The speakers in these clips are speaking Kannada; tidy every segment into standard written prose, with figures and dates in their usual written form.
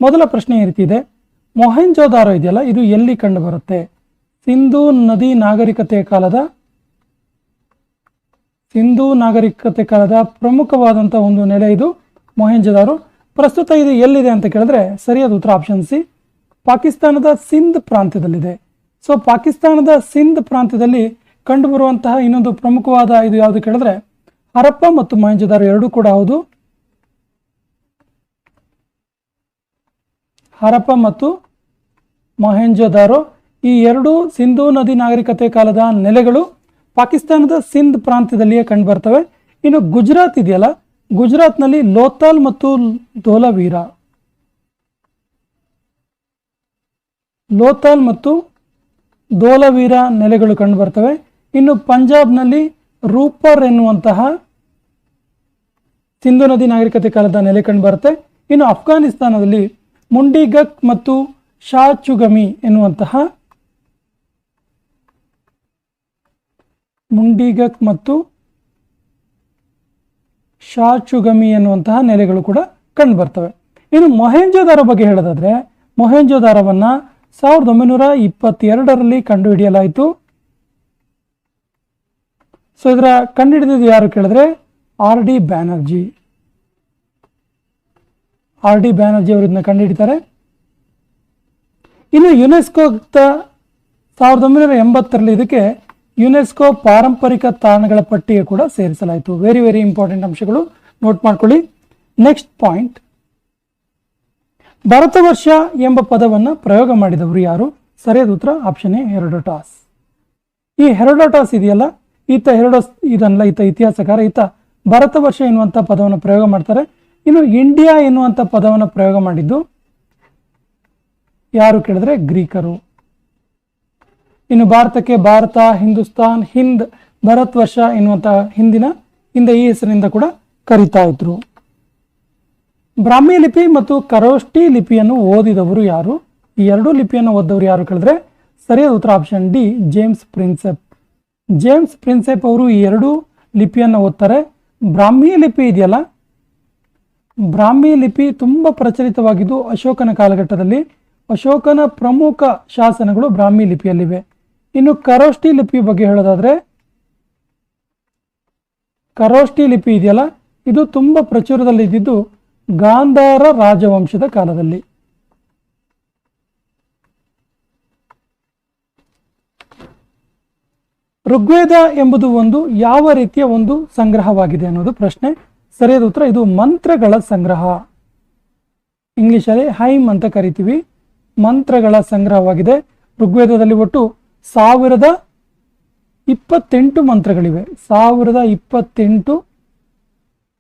ಮೊದಲ ಪ್ರಶ್ನೆ ಈ ರೀತಿ ಇದೆ, ಮೊಹೆಂಜೋದಾರೋ ಇದೆಯಲ್ಲ ಇದು ಎಲ್ಲಿ ಕಂಡು ಬರುತ್ತೆ? ಸಿಂಧೂ ನದಿ ನಾಗರಿಕತೆ ಕಾಲದ ಪ್ರಮುಖವಾದಂತಹ ಒಂದು ನೆಲೆ ಇದು ಮೊಹೆಂಜೋದಾರೋ. ಪ್ರಸ್ತುತ ಇದು ಎಲ್ಲಿದೆ ಅಂತ ಕೇಳಿದ್ರೆ ಸರಿಯಾದ ಉತ್ತರ ಆಪ್ಷನ್ ಸಿ, ಪಾಕಿಸ್ತಾನದ ಸಿಂಧ್ ಪ್ರಾಂತ್ಯದಲ್ಲಿದೆ. ಸೊ ಪಾಕಿಸ್ತಾನದ ಸಿಂಧ್ ಪ್ರಾಂತ್ಯದಲ್ಲಿ ಕಂಡುಬರುವಂತಹ ಇನ್ನೊಂದು ಪ್ರಮುಖವಾದ ಇದು ಯಾವುದು ಕೇಳಿದ್ರೆ ಹರಪ್ಪ ಮತ್ತು ಮೊಹೆಂಜೋದಾರೋ ಎರಡೂ ಕೂಡ ಹೌದು. ಹರಪ್ಪ ಮತ್ತು ಮೊಹೆಂಜೋದಾರೋ ಈ ಎರಡು ಸಿಂಧೂ ನದಿ ನಾಗರಿಕತೆ ಕಾಲದ ನೆಲೆಗಳು ಪಾಕಿಸ್ತಾನದ ಸಿಂಧ್ ಪ್ರಾಂತ್ಯದಲ್ಲಿಯೇ ಕಂಡು ಬರ್ತವೆ. ಇನ್ನು ಗುಜರಾತ್ ಇದೆಯಲ್ಲ, ಗುಜರಾತ್ನಲ್ಲಿ ಲೋಥಾಲ್ ಮತ್ತು ಧೋಲವೀರ ನೆಲೆಗಳು ಕಂಡು ಬರ್ತವೆ. ಇನ್ನು ಪಂಜಾಬ್ನಲ್ಲಿ ರೂಪರ್ ಎನ್ನುವಂತಹ ಸಿಂಧೂ ನದಿ ನಾಗರಿಕತೆ ಕಾಲದ ನೆಲೆ ಕಂಡು ಬರುತ್ತೆ. ಇನ್ನು ಅಫ್ಘಾನಿಸ್ತಾನದಲ್ಲಿ ಮುಂಡಿಗಕ್ ಮತ್ತು ಶಾಚುಗಮಿ ಎನ್ನುವಂತಹ ನೆಲೆಗಳು ಕೂಡ ಕಂಡು ಬರ್ತವೆ. ಇನ್ನು ಮೊಹೆಂಜೋದಾರೋ ಬಗ್ಗೆ ಹೇಳೋದಾದ್ರೆ ಮೊಹೆಂಜೋದಾರೋವನ್ನ 1922ರಲ್ಲಿ ಕಂಡುಹಿಡಿಯಲಾಯಿತು. ಸೊ ಇದರ ಕಂಡುಹಿಡಿದಿದ್ದು ಯಾರು ಕೇಳಿದ್ರೆ ಆರ್ ಡಿ ಬ್ಯಾನರ್ಜಿ ಅವರು ಇದನ್ನ ಕಂಡುಹಿಡಿತಾರೆ. ಇನ್ನು ಯುನೆಸ್ಕೋ 1980ರಲ್ಲಿ ಇದಕ್ಕೆ ಯುನೆಸ್ಕೋ ಪಾರಂಪರಿಕ ತಾಣಗಳ ಪಟ್ಟಿಗೆ ಕೂಡ ಸೇರಿಸಲಾಯಿತು. ವೆರಿ ವೆರಿ ಇಂಪಾರ್ಟೆಂಟ್ ಅಂಶಗಳು, ನೋಟ್ ಮಾಡ್ಕೊಳ್ಳಿ. ನೆಕ್ಸ್ಟ್ ಪಾಯಿಂಟ್, ಭಾರತವರ್ಷ ಎಂಬ ಪದವನ್ನು ಪ್ರಯೋಗ ಮಾಡಿದವರು ಯಾರು? ಸರಿಯಾದ ಉತ್ತರ ಆಪ್ಷನ್ ಎ, ಹೆರೋಡೋಟಸ್. ಈ ಹೆರೋಡೋಟಸ್ ಇದೆಯಲ್ಲ, ಈತ ಇತಿಹಾಸಕಾರ. ಈತ ಭಾರತವರ್ಷ ಎನ್ನುವಂಥ ಪದವನ್ನು ಪ್ರಯೋಗ ಮಾಡ್ತಾರೆ. ಇನ್ನು ಇಂಡಿಯಾ ಎನ್ನುವಂಥ ಪದವನ್ನು ಪ್ರಯೋಗ ಮಾಡಿದ್ದು ಯಾರು ಕೇಳಿದ್ರೆ ಗ್ರೀಕರು. ಇನ್ನು ಭಾರತಕ್ಕೆ ಭಾರತ, ಹಿಂದೂಸ್ತಾನ್, ಹಿಂದ್, ಭಾರತ್ ವರ್ಷ ಎನ್ನುವಂತಹ ಹಿಂದೆ ಈ ಹೆಸರಿನಿಂದ ಕೂಡ ಕರೀತಾ ಇದ್ರು. ಬ್ರಾಹ್ಮಿ ಲಿಪಿ ಮತ್ತು ಖರೋಷ್ಠಿ ಲಿಪಿಯನ್ನು ಓದಿದವರು ಯಾರು? ಈ ಎರಡೂ ಲಿಪಿಯನ್ನು ಓದಿದವರು ಯಾರು ಕೇಳಿದ್ರೆ ಸರಿಯಾದ ಉತ್ತರ ಆಪ್ಷನ್ ಡಿ, ಜೇಮ್ಸ್ ಪ್ರಿನ್ಸೆಪ್ ಅವರು ಈ ಎರಡೂ ಲಿಪಿಯನ್ನು ಓದ್ತಾರೆ. ಬ್ರಾಹ್ಮಿ ಲಿಪಿ ಇದೆಯಲ್ಲ, ಬ್ರಾಹ್ಮಿ ಲಿಪಿ ತುಂಬಾ ಪ್ರಚಲಿತವಾಗಿದ್ದು ಅಶೋಕನ ಕಾಲಘಟ್ಟದಲ್ಲಿ. ಅಶೋಕನ ಪ್ರಮುಖ ಶಾಸನಗಳು ಬ್ರಾಹ್ಮಿ ಲಿಪಿಯಲ್ಲಿವೆ. ಇನ್ನು ಖರೋಷ್ಠಿ ಲಿಪಿ ಬಗ್ಗೆ ಹೇಳೋದಾದ್ರೆ, ಖರೋಷ್ಠಿ ಲಿಪಿ ಇದೆಯಲ್ಲ ಇದು ತುಂಬಾ ಪ್ರಚುರದಲ್ಲಿದ್ದು ಗಾಂಧಾರ ರಾಜವಂಶದ ಕಾಲದಲ್ಲಿ. ಋಗ್ವೇದ ಎಂಬುದು ಒಂದು ಯಾವ ರೀತಿಯ ಒಂದು ಸಂಗ್ರಹವಾಗಿದೆ ಅನ್ನೋದು ಪ್ರಶ್ನೆ. ಸರಿಯಾದ ಉತ್ತರ ಇದು ಮಂತ್ರಗಳ ಸಂಗ್ರಹ. ಇಂಗ್ಲಿಷಲ್ಲಿ ಹೈಮ್ ಅಂತ ಕರಿತೀವಿ. ಮಂತ್ರಗಳ ಸಂಗ್ರಹವಾಗಿದೆ. ಋಗ್ವೇದದಲ್ಲಿ ಒಟ್ಟು 1028 ಮಂತ್ರಗಳಿವೆ. 1028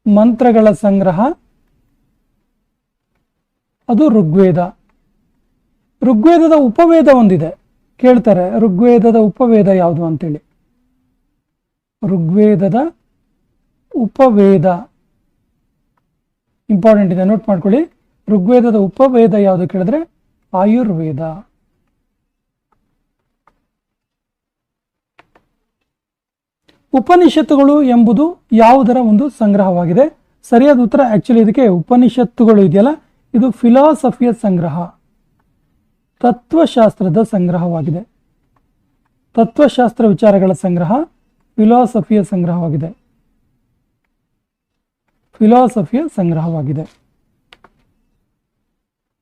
ಮಂತ್ರಗಳ ಸಂಗ್ರಹ ಅದು ಋಗ್ವೇದ. ಋಗ್ವೇದದ ಉಪವೇದ ಒಂದಿದೆ, ಕೇಳ್ತಾರೆ ಋಗ್ವೇದದ ಉಪವೇದ ಯಾವುದು ಅಂತೇಳಿ. ಋಗ್ವೇದದ ಉಪವೇದ ಇಂಪಾರ್ಟೆಂಟ್ ಇದೆ, ನೋಟ್ ಮಾಡ್ಕೊಳ್ಳಿ. ಋಗ್ವೇದದ ಉಪವೇದ ಯಾವುದು ಕೇಳಿದ್ರೆ ಆಯುರ್ವೇದ. ಉಪನಿಷತ್ತುಗಳು ಎಂಬುದು ಯಾವುದರ ಒಂದು ಸಂಗ್ರಹವಾಗಿದೆ? ಸರಿಯಾದ ಉತ್ತರ ಆಕ್ಚುಲಿ ಇದಕ್ಕೆ ಉಪನಿಷತ್ತುಗಳು ಇದೆಯಲ್ಲ ಇದು ಫಿಲಾಸಫಿಯ ಸಂಗ್ರಹ, ತತ್ವಶಾಸ್ತ್ರದ ಸಂಗ್ರಹವಾಗಿದೆ. ತತ್ವಶಾಸ್ತ್ರ ವಿಚಾರಗಳ ಸಂಗ್ರಹ ಫಿಲಾಸಫಿಯ ಸಂಗ್ರಹವಾಗಿದೆ.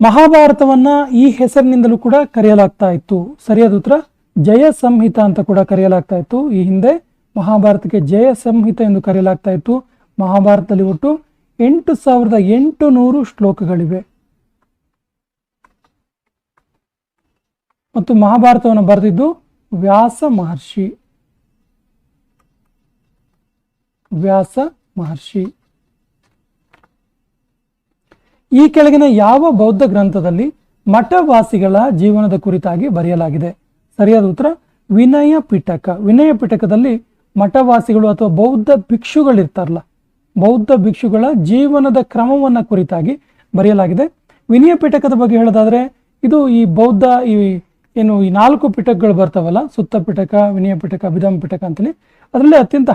ಮಹಾಭಾರತವನ್ನ ಈ ಹೆಸರಿನಿಂದಲೂ ಕೂಡ ಕರೆಯಲಾಗ್ತಾ ಇತ್ತು. ಸರಿಯಾದ ಉತ್ತರ ಜಯ ಸಂಹಿತ ಅಂತ ಕೂಡ ಕರೆಯಲಾಗ್ತಾ ಇತ್ತು. ಈ ಹಿಂದೆ ಮಹಾಭಾರತಕ್ಕೆ ಜಯ ಸಂಹಿತ ಎಂದು ಕರೆಯಲಾಗ್ತಾ ಇತ್ತು. ಮಹಾಭಾರತದಲ್ಲಿ ಒಟ್ಟು 8800 ಶ್ಲೋಕಗಳಿವೆ ಮತ್ತು ಮಹಾಭಾರತವನ್ನು ಬರೆದಿದ್ದು ವ್ಯಾಸ ಮಹರ್ಷಿ. ಈ ಕೆಳಗಿನ ಯಾವ ಬೌದ್ಧ ಗ್ರಂಥದಲ್ಲಿ ಮಠವಾಸಿಗಳ ಜೀವನದ ಕುರಿತಾಗಿ ಬರೆಯಲಾಗಿದೆ? ಸರಿಯಾದ ಉತ್ತರ ವಿನಯ ಪಿಟಕ. ವಿನಯ ಪಿಟಕದಲ್ಲಿ ಮಠವಾಸಿಗಳು ಅಥವಾ ಬೌದ್ಧ ಭಿಕ್ಷುಗಳಿರ್ತಾರಲ್ಲ, ಬೌದ್ಧ ಭಿಕ್ಷುಗಳ ಜೀವನದ ಕ್ರಮವನ್ನು ಕುರಿತಾಗಿ ಬರೆಯಲಾಗಿದೆ. ವಿನಯ ಪಿಟಕದ ಬಗ್ಗೆ ಹೇಳೋದಾದ್ರೆ ಇದು ಈ ಬೌದ್ಧ ಈ 4 ಪಿಟಕಗಳು ಬರ್ತಾವಲ್ಲ, ಸುತ್ತ ಪಿಟಕ, ವಿನಯ ಪಿಟಕ, ಅಭಿಧಮ್ಮ ಪಿಟಕ ಅಂತೇಳಿ, ಅದರಲ್ಲಿ ಅತ್ಯಂತ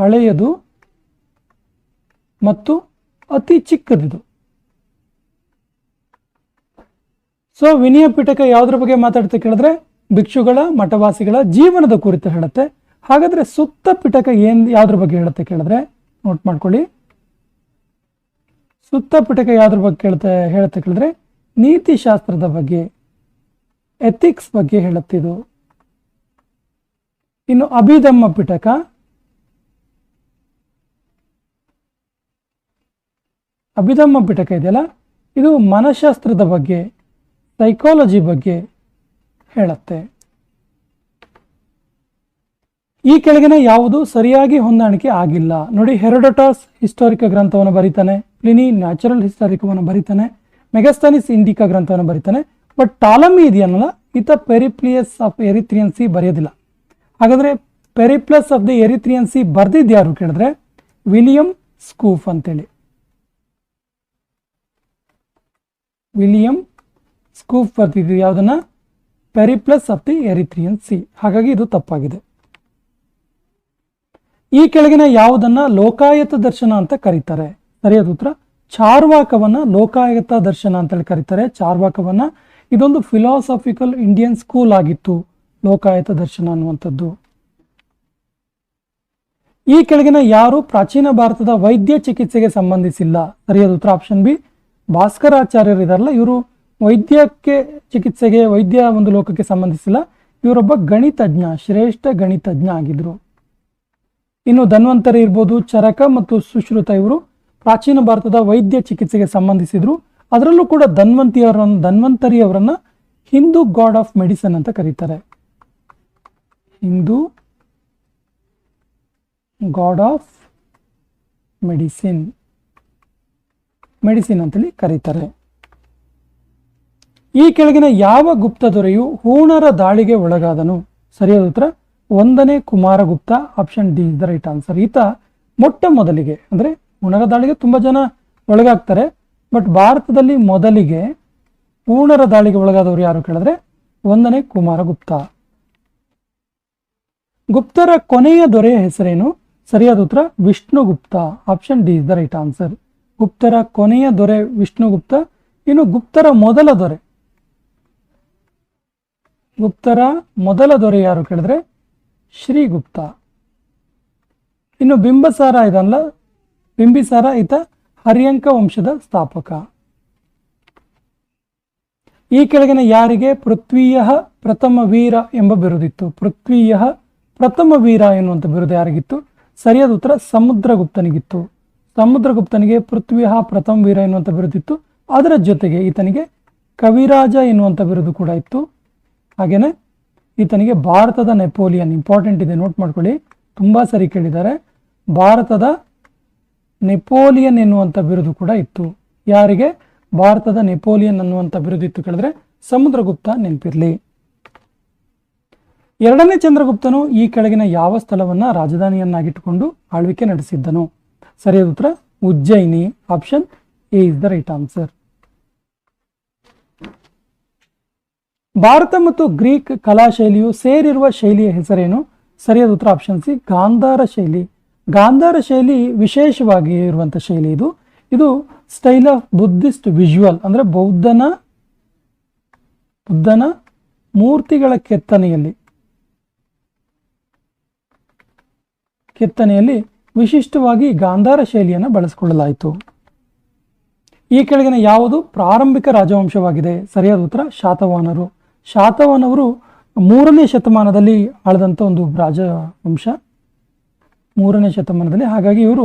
ಹಳೆಯದು ಮತ್ತು ಅತಿ ಚಿಕ್ಕದಿದು. ಸೊ ವಿನಯ ಪಿಟಕ ಯಾವುದ್ರ ಬಗ್ಗೆ ಮಾತಾಡುತ್ತೆ ಕೇಳಿದ್ರೆ ಭಿಕ್ಷುಗಳ ಮಠವಾಸಿಗಳ ಜೀವನದ ಕುರಿತು ಹೇಳುತ್ತೆ. ಹಾಗಾದ್ರೆ ಸುತ್ತ ಪಿಟಕ ಯಾವ್ದ್ರ ಬಗ್ಗೆ ಹೇಳುತ್ತೆ ಕೇಳಿದ್ರೆ ನೋಟ್ ಮಾಡ್ಕೊಳ್ಳಿ. ಸುತ್ತ ಪಿಟಕ ಯಾವ್ದ್ರ ಬಗ್ಗೆ ಹೇಳುತ್ತೆ ಕೇಳಿದ್ರೆ ನೀತಿಶಾಸ್ತ್ರದ ಬಗ್ಗೆ, ಎಥಿಕ್ಸ್ ಬಗ್ಗೆ ಹೇಳುತ್ತೆ ಇದು. ಇನ್ನು ಅಭಿಧಮ್ಮ ಪಿಟಕ ಇದೆಯಲ್ಲ, ಇದು ಮನಃಶಾಸ್ತ್ರದ ಬಗ್ಗೆ, ಸೈಕಾಲಜಿ ಬಗ್ಗೆ ಹೇಳುತ್ತೆ. ಈ ಕೆಳಗಿನ ಯಾವುದು ಸರಿಯಾಗಿ ಹೊಂದಾಣಿಕೆ ಆಗಿಲ್ಲ ನೋಡಿ. ಹೆರೋಡೋಟಸ್ ಹಿಸ್ಟಾರಿಕ ಗ್ರಂಥವನ್ನು ಬರೀತಾನೆ, ಪ್ಲಿನಿ ನ್ಯಾಚುರಲ್ ಹಿಸ್ಟಾರಿಕವನ್ನು ಬರೀತಾನೆ, ಮೆಗಸ್ತನಿಸ್ ಇಂಡಿಕಾ ಗ್ರಂಥವನ್ನು ಬರೀತಾನೆ. ಬಟ್ ಟಾಲಮಿ ಇದೆಯನ್ನಲ್ಲ, ಈತ ಪೆರಿಪ್ಲಿಯಸ್ ಆಫ್ ಎರಿಥ್ರಿಯನ್ ಸಿ ಬರೆಯೋದಿಲ್ಲ. ಹಾಗಾದ್ರೆ ಪೆರಿಪ್ಲಸ್ ಆಫ್ ದಿ ಎರಿಥ್ರಿಯನ್ ಸಿ ಬರ್ದಿದ್ದು ಯಾರು ಕೇಳಿದ್ರೆ ವಿಲಿಯಂ ಸ್ಕೂಫ್ ಅಂತೇಳಿ. ವಿಲಿಯಂ ಸ್ಕೂಫ್ ಬರ್ತಿದ್ದೀವಿ ಯಾವುದನ್ನ, ಪೆರಿಪ್ಲಸ್ ಆಫ್ ದಿ ಎರಿಥ್ರಿಯನ್ ಸಿ. ಹಾಗಾಗಿ ಇದು ತಪ್ಪಾಗಿದೆ. ಈ ಕೆಳಗಿನ ಯಾವುದನ್ನ ಲೋಕಾಯತ ದರ್ಶನ ಅಂತ ಕರೀತಾರೆ? ಸರಿಯಾದ ಉತ್ತರ ಚಾರ್ವಾಕವನ್ನ ಲೋಕಾಯತ ದರ್ಶನ ಅಂತೇಳಿ ಕರೀತಾರೆ. ಚಾರ್ವಾಕವನ್ನ ಇದೊಂದು ಫಿಲಾಸಾಫಿಕಲ್ ಇಂಡಿಯನ್ ಸ್ಕೂಲ್ ಆಗಿತ್ತು ಲೋಕಾಯತ ದರ್ಶನ ಅನ್ನುವಂಥದ್ದು. ಈ ಕೆಳಗಿನ ಯಾರು ಪ್ರಾಚೀನ ಭಾರತದ ವೈದ್ಯ ಚಿಕಿತ್ಸೆಗೆ ಸಂಬಂಧಿಸಿಲ್ಲ? ಸರಿಯಾದ ಉತ್ತರ ಆಪ್ಷನ್ ಬಿ ಭಾಸ್ಕರಾಚಾರ್ಯರು ಇದಾರಲ್ಲ, ಇವರು ವೈದ್ಯಕ್ಕೆ ಚಿಕಿತ್ಸೆಗೆ ವೈದ್ಯ ಒಂದು ಲೋಕಕ್ಕೆ ಸಂಬಂಧಿಸಿಲ್ಲ. ಇವರೊಬ್ಬ ಗಣಿತಜ್ಞ, ಶ್ರೇಷ್ಠ ಗಣಿತಜ್ಞ ಆಗಿದ್ರು. ಇನ್ನು ಧನ್ವಂತರಿ ಇರ್ಬೋದು, ಚರಕ ಮತ್ತು ಸುಶ್ರುತ ಇವರು ಪ್ರಾಚೀನ ಭಾರತದ ವೈದ್ಯ ಚಿಕಿತ್ಸೆಗೆ ಸಂಬಂಧಿಸಿದ್ರು. ಅದರಲ್ಲೂ ಕೂಡ ಧನ್ವಂತರಿ ಅವರನ್ನ ಹಿಂದೂ ಗಾಡ್ ಆಫ್ ಮೆಡಿಸಿನ್ ಅಂತ ಕರೀತಾರೆ. ಹಿಂದೂ ಗಾಡ್ ಆಫ್ ಮೆಡಿಸಿನ್ ಅಂತೇಳಿ ಕರೀತಾರೆ. ಈ ಕೆಳಗಿನ ಯಾವ ಗುಪ್ತ ದೊರೆಯು ಹೂಣರ ದಾಳಿಗೆ ಒಳಗಾದನು? ಸರಿಯಾದ ಉತ್ತರ 1ನೇ Kumaragupta. Option D is the right answer. ಈತ ಮೊಟ್ಟ ಮೊದಲಿಗೆ, ಅಂದ್ರೆ ಹೂಣರ ದಾಳಿಗೆ ತುಂಬಾ ಜನ ಒಳಗಾಗ್ತಾರೆ, ಬಟ್ ಭಾರತದಲ್ಲಿ ಮೊದಲಿಗೆ ಹೂಣರ ದಾಳಿಗೆ ಒಳಗಾದವರು ಯಾರು ಕೇಳಿದ್ರೆ 1ನೇ ಕುಮಾರಗುಪ್ತ. ಗುಪ್ತರ ಕೊನೆಯ ದೊರೆಯ ಹೆಸರೇನು? ಸರಿಯಾದ ಉತ್ತರ Vishnugupta. Option D is the right answer. ಗುಪ್ತರ ಕೊನೆಯ ದೊರೆ ವಿಷ್ಣುಗುಪ್ತ. ಇನ್ನು ಗುಪ್ತರ ಮೊದಲ ದೊರೆ ಯಾರು ಕೇಳಿದ್ರೆ ಶ್ರೀಗುಪ್ತ. ಇನ್ನು ಬಿಂಬಿಸಾರ ಈತ ಹರ್ಯಂಕ ವಂಶದ ಸ್ಥಾಪಕ. ಈ ಕೆಳಗಿನ ಯಾರಿಗೆ ಪೃಥ್ವಿಯ ಪ್ರಥಮ ವೀರ ಎಂಬ ಬಿರುದಿತ್ತು? ಪೃಥ್ವಿಯ ಪ್ರಥಮ ವೀರ ಎನ್ನುವಂಥ ಬಿರುದು ಯಾರಿಗಿತ್ತು? ಸರಿಯಾದ ಉತ್ತರ ಸಮುದ್ರಗುಪ್ತನಿಗಿತ್ತು. ಸಮುದ್ರಗುಪ್ತನಿಗೆ ಪೃಥ್ವಿಯ ಪ್ರಥಮ ವೀರ ಎನ್ನುವಂಥ ಬಿರುದಿತ್ತು. ಅದರ ಜೊತೆಗೆ ಈತನಿಗೆ ಕವಿರಾಜ ಎನ್ನುವಂಥ ಬಿರುದು ಕೂಡ ಇತ್ತು. ಹಾಗೇನೆ ಈತನಿಗೆ ಭಾರತದ ನೆಪೋಲಿಯನ್, ಇಂಪಾರ್ಟೆಂಟ್ ಇದೆ, ನೋಟ್ ಮಾಡ್ಕೊಳ್ಳಿ, ತುಂಬಾ ಸರಿ ಕೇಳಿದ್ದಾರೆ. ಭಾರತದ ನೆಪೋಲಿಯನ್ ಎನ್ನುವಂಥ ಬಿರುದು ಕೂಡ ಇತ್ತು. ಯಾರಿಗೆ ಭಾರತದ ನೆಪೋಲಿಯನ್ ಅನ್ನುವಂಥ ಬಿರುದು ಇತ್ತು ಕೇಳಿದ್ರೆ ಸಮುದ್ರಗುಪ್ತ ನೆನಪಿರ್ಲಿ. 2ನೇ ಚಂದ್ರಗುಪ್ತನು ಈ ಕೆಳಗಿನ ಯಾವ ಸ್ಥಳವನ್ನ ರಾಜಧಾನಿಯನ್ನಾಗಿಟ್ಟುಕೊಂಡು ಆಳ್ವಿಕೆ ನಡೆಸಿದ್ದನು? ಸರಿಯಾದ ಉತ್ತರ Ujjayini. Option A is the right answer. Bharat ಮತ್ತು ಗ್ರೀಕ್ ಕಲಾಶೈಲಿಯು ಸೇರಿರುವ ಶೈಲಿಯ ಹೆಸರೇನು? ಸರಿಯಾದ ಉತ್ತರ ಆಪ್ಷನ್ ಸಿ ಗಾಂಧಾರ ಶೈಲಿ. ಗಾಂಧಾರ ಶೈಲಿ ವಿಶೇಷವಾಗಿ ಇರುವಂಥ ಶೈಲಿ ಇದು. ಇದು ಸ್ಟೈಲ್ ಆಫ್ ಬುದ್ಧಿಸ್ಟ್ ವಿಜುವಲ್, ಅಂದ್ರೆ ಬೌದ್ಧನ ಮೂರ್ತಿಗಳ ಕೆತ್ತನೆಯಲ್ಲಿ ವಿಶಿಷ್ಟವಾಗಿ ಗಾಂಧಾರ ಶೈಲಿಯನ್ನು ಬಳಸಿಕೊಳ್ಳಲಾಯಿತು. ಈ ಕೆಳಗಿನ ಯಾವುದು ಪ್ರಾರಂಭಿಕ ರಾಜವಂಶವಾಗಿದೆ? ಸರಿಯಾದ ಉತ್ತರ ಶಾತವಾಹನರು. ಶಾತವಾಹನವರು 3ನೇ ಶತಮಾನದಲ್ಲಿ ಆಳದಂಥ ಒಂದು ರಾಜವಂಶ, 3ನೇ ಶತಮಾನದಲ್ಲಿ. ಹಾಗಾಗಿ ಇವರು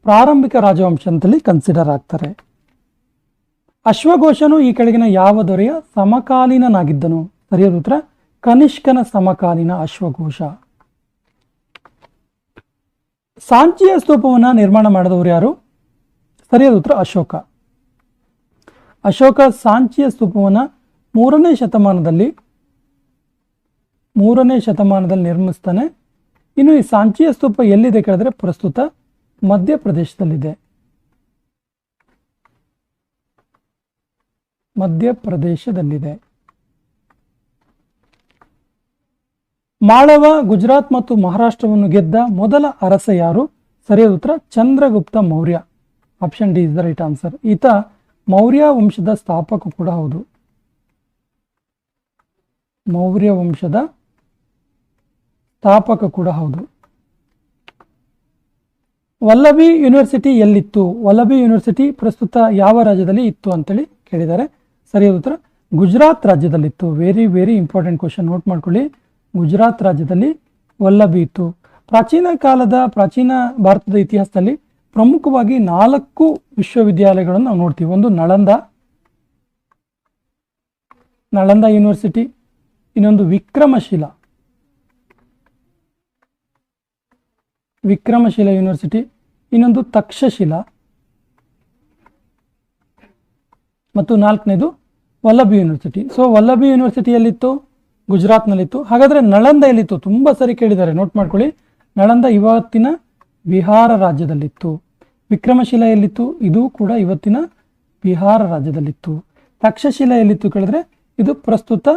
ಪ್ರಾರಂಭಿಕ ರಾಜವಂಶ ಅಂತಲ್ಲಿ ಕನ್ಸಿಡರ್ ಆಗ್ತಾರೆ. ಅಶ್ವಘೋಷನು ಈ ಕೆಳಗಿನ ಯಾವ ದೊರೆಯ ಸಮಕಾಲೀನನಾಗಿದ್ದನು? ಸರಿಯಾದ ಉತ್ತರ ಕನಿಷ್ಕನ ಸಮಕಾಲೀನ ಅಶ್ವಘೋಷ. ಸಾಂಚಿಯ ಸ್ತೂಪವನ್ನು ನಿರ್ಮಾಣ ಮಾಡಿದವರು ಯಾರು? ಸರಿಯಾದ ಉತ್ತರ ಅಶೋಕ. ಅಶೋಕ ಸಾಂಚಿಯ ಸ್ತೂಪವನ್ನು 3ನೇ ಶತಮಾನದಲ್ಲಿ ನಿರ್ಮಿಸ್ತಾನೆ. ಇನ್ನು ಈ ಸಾಂಚಿಯ ಸ್ತೂಪ ಎಲ್ಲಿದೆ ಕೇಳಿದ್ರೆ ಪ್ರಸ್ತುತ ಮಧ್ಯಪ್ರದೇಶದಲ್ಲಿದೆ. ಮಾಳವ ಗುಜರಾತ್ ಮತ್ತು ಮಹಾರಾಷ್ಟ್ರವನ್ನು ಗೆದ್ದ ಮೊದಲ ಅರಸ ಯಾರು? ಸರಿಯಾದ ಉತ್ತರ Chandragupta Maurya. Option D is the right answer. ಈತ ಮೌರ್ಯ ವಂಶದ ಸ್ಥಾಪಕ ಕೂಡ ಹೌದು. ಮೌರ್ಯ ವಂಶದ ಸ್ಥಾಪಕ ಕೂಡ ಹೌದು. ವಲ್ಲಭಿ ಯೂನಿವರ್ಸಿಟಿ ಎಲ್ಲಿತ್ತು? ವಲ್ಲಭಿ ಯೂನಿವರ್ಸಿಟಿ ಪ್ರಸ್ತುತ ಯಾವ ರಾಜ್ಯದಲ್ಲಿ ಇತ್ತು ಅಂತೇಳಿ ಕೇಳಿದ್ದಾರೆ. ಸರಿಯಾದ ಉತ್ತರ ಗುಜರಾತ್ ರಾಜ್ಯದಲ್ಲಿತ್ತು. Very very important question, note ಮಾಡ್ಕೊಳ್ಳಿ. ಗುಜರಾತ್ ರಾಜ್ಯದಲ್ಲಿ ವಲ್ಲಭಿ ಇತ್ತು. ಪ್ರಾಚೀನ ಭಾರತದ ಇತಿಹಾಸದಲ್ಲಿ ಪ್ರಮುಖವಾಗಿ 4 ವಿಶ್ವವಿದ್ಯಾಲಯಗಳನ್ನು ನಾವು ನೋಡ್ತೀವಿ. ಒಂದು ನಳಂದ ಯೂನಿವರ್ಸಿಟಿ, ಇನ್ನೊಂದು ವಿಕ್ರಮಶಿಲಾ ಯೂನಿವರ್ಸಿಟಿ, ಇನ್ನೊಂದು ತಕ್ಷಶಿಲಾ ಮತ್ತು 4ನೇದು ವಲ್ಲಭಿ ಯೂನಿವರ್ಸಿಟಿ. ಸೊ ವಲ್ಲಭಿ ಯೂನಿವರ್ಸಿಟಿಯಲ್ಲಿತ್ತು, ಗುಜರಾತ್ನಲ್ಲಿತ್ತು. ಹಾಗಾದರೆ ನಳಂದ ಎಲ್ಲಿತ್ತು? ತುಂಬ ಸರಿ ಕೇಳಿದ್ದಾರೆ, ನೋಟ್ ಮಾಡ್ಕೊಳ್ಳಿ. ನಳಂದ ಇವತ್ತಿನ ಬಿಹಾರ ರಾಜ್ಯದಲ್ಲಿತ್ತು. ವಿಕ್ರಮಶಿಲಾ ಎಲ್ಲಿತ್ತು? ಇದು ಕೂಡ ಇವತ್ತಿನ ಬಿಹಾರ ರಾಜ್ಯದಲ್ಲಿತ್ತು. ತಕ್ಷಶಿಲಾ ಎಲ್ಲಿತ್ತು ಕೇಳಿದ್ರೆ ಇದು ಪ್ರಸ್ತುತ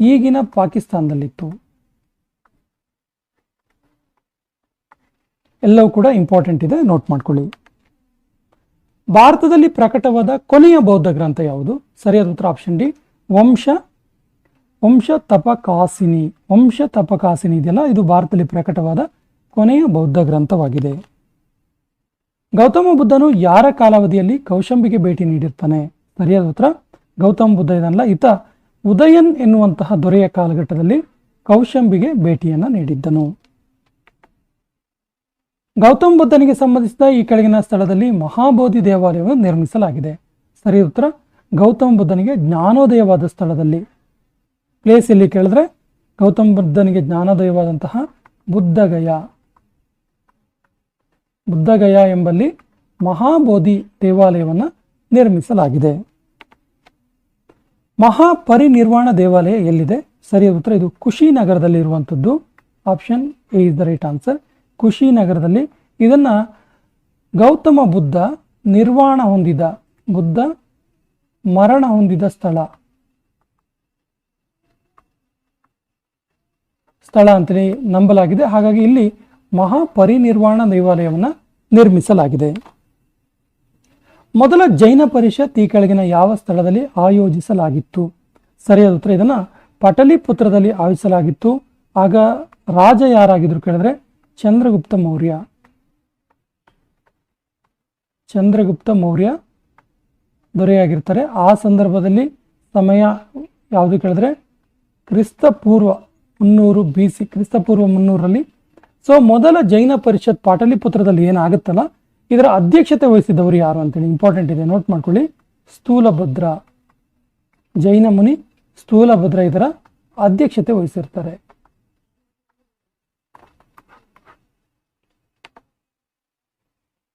ಈಗಿನ ಪಾಕಿಸ್ತಾನದಲ್ಲಿತ್ತು. ಎಲ್ಲವೂ ಕೂಡ ಇಂಪಾರ್ಟೆಂಟ್ ಇದೆ, ನೋಟ್ ಮಾಡ್ಕೊಳ್ಳಿ. ಭಾರತದಲ್ಲಿ ಪ್ರಕಟವಾದ ಕೊನೆಯ ಬೌದ್ಧ ಗ್ರಂಥ ಯಾವುದು? ಸರಿಯಾದ ಉತ್ತರ ಆಪ್ಷನ್ ಡಿ, ವಂಶ ತಪಕಾಸಿನಿ ಇದೆಯಲ್ಲ, ಇದು ಭಾರತದಲ್ಲಿ ಪ್ರಕಟವಾದ ಕೊನೆಯ ಬೌದ್ಧ ಗ್ರಂಥವಾಗಿದೆ. ಗೌತಮ ಬುದ್ಧನು ಯಾರ ಕಾಲಾವಧಿಯಲ್ಲಿ ಕೌಶಂಬಿಗೆ ಭೇಟಿ ನೀಡಿರ್ತಾನೆ? ಸರಿಯಾದ ಉತ್ತರ ಗೌತಮ ಬುದ್ಧ ಇದನ್ನಲ್ಲ, ಈತ ಉದಯನ್ ಎನ್ನುವಂತಹ ದೊರೆಯ ಕಾಲಘಟ್ಟದಲ್ಲಿ ಕೌಶಂಬಿಗೆ ಭೇಟಿಯನ್ನು ನೀಡಿದ್ದನು. ಗೌತಮ ಬುದ್ಧನಿಗೆ ಸಂಬಂಧಿಸಿದ ಈ ಕೆಳಗಿನ ಸ್ಥಳದಲ್ಲಿ ಮಹಾಬೋಧಿ ದೇವಾಲಯವನ್ನು ನಿರ್ಮಿಸಲಾಗಿದೆ. ಸರಿಯಾದ ಉತ್ತರ ಗೌತಮ ಬುದ್ಧನಿಗೆ ಜ್ಞಾನೋದಯವಾದ ಸ್ಥಳದಲ್ಲಿ. ಪ್ಲೇಸ್ ಎಲ್ಲಿ ಕೇಳಿದ್ರೆ ಗೌತಮ ಬುದ್ಧನಿಗೆ ಜ್ಞಾನೋದಯವಾದಂತಹ ಬುದ್ಧಗಯ ಎಂಬಲ್ಲಿ ಮಹಾಬೋಧಿ ದೇವಾಲಯವನ್ನು ನಿರ್ಮಿಸಲಾಗಿದೆ. ಮಹಾಪರಿನಿರ್ವಾಣ ದೇವಾಲಯ ಎಲ್ಲಿದೆ? ಸರಿಯಾದ ಉತ್ತರ ಇದು ಕುಶಿನಗರದಲ್ಲಿ ಇರುವಂಥದ್ದು. Option A is the right answer. ಕುಶಿನಗರದಲ್ಲಿ ಇದನ್ನ ಗೌತಮ ಬುದ್ಧ ಮರಣ ಹೊಂದಿದ ಸ್ಥಳ ಅಂತೇಳಿ ನಂಬಲಾಗಿದೆ. ಹಾಗಾಗಿ ಇಲ್ಲಿ ಮಹಾಪರಿನಿರ್ವಾಣ ದೇವಾಲಯವನ್ನು ನಿರ್ಮಿಸಲಾಗಿದೆ. ಮೊದಲ ಜೈನ ಪರಿಷತ್ ಈ ಕೆಳಗಿನ ಯಾವ ಸ್ಥಳದಲ್ಲಿ ಆಯೋಜಿಸಲಾಗಿತ್ತು? ಸರಿಯಾದ ಉತ್ತರ ಇದನ್ನ ಪಟಲಿಪುತ್ರದಲ್ಲಿ ಆಯೋಜಿಸಲಾಗಿತ್ತು. ಆಗ ರಾಜ ಯಾರಾಗಿದ್ರು ಕೇಳಿದ್ರೆ ಚಂದ್ರಗುಪ್ತ ಮೌರ್ಯ ದೊರೆಯಾಗಿರ್ತಾರೆ. ಆ ಸಂದರ್ಭದಲ್ಲಿ ಸಮಯ ಯಾವುದು ಕೇಳಿದ್ರೆ ಕ್ರಿಸ್ತಪೂರ್ವ 300 BC, ಕ್ರಿಸ್ತಪೂರ್ವ 300ರಲ್ಲಿ. ಸೊ ಮೊದಲ ಜೈನ ಪರಿಷತ್ ಪಾಟಲಿಪುತ್ರದಲ್ಲಿ ಏನಾಗುತ್ತಲ್ಲ, ಇದರ ಅಧ್ಯಕ್ಷತೆ ವಹಿಸಿದವರು ಯಾರು ಅಂತೇಳಿ ಇಂಪಾರ್ಟೆಂಟ್ ಇದೆ, ನೋಟ್ ಮಾಡ್ಕೊಳ್ಳಿ. ಸ್ಥೂಲಭದ್ರ, ಜೈನ ಮುನಿ ಸ್ಥೂಲಭದ್ರ ಇದರ ಅಧ್ಯಕ್ಷತೆ ವಹಿಸಿರ್ತಾರೆ.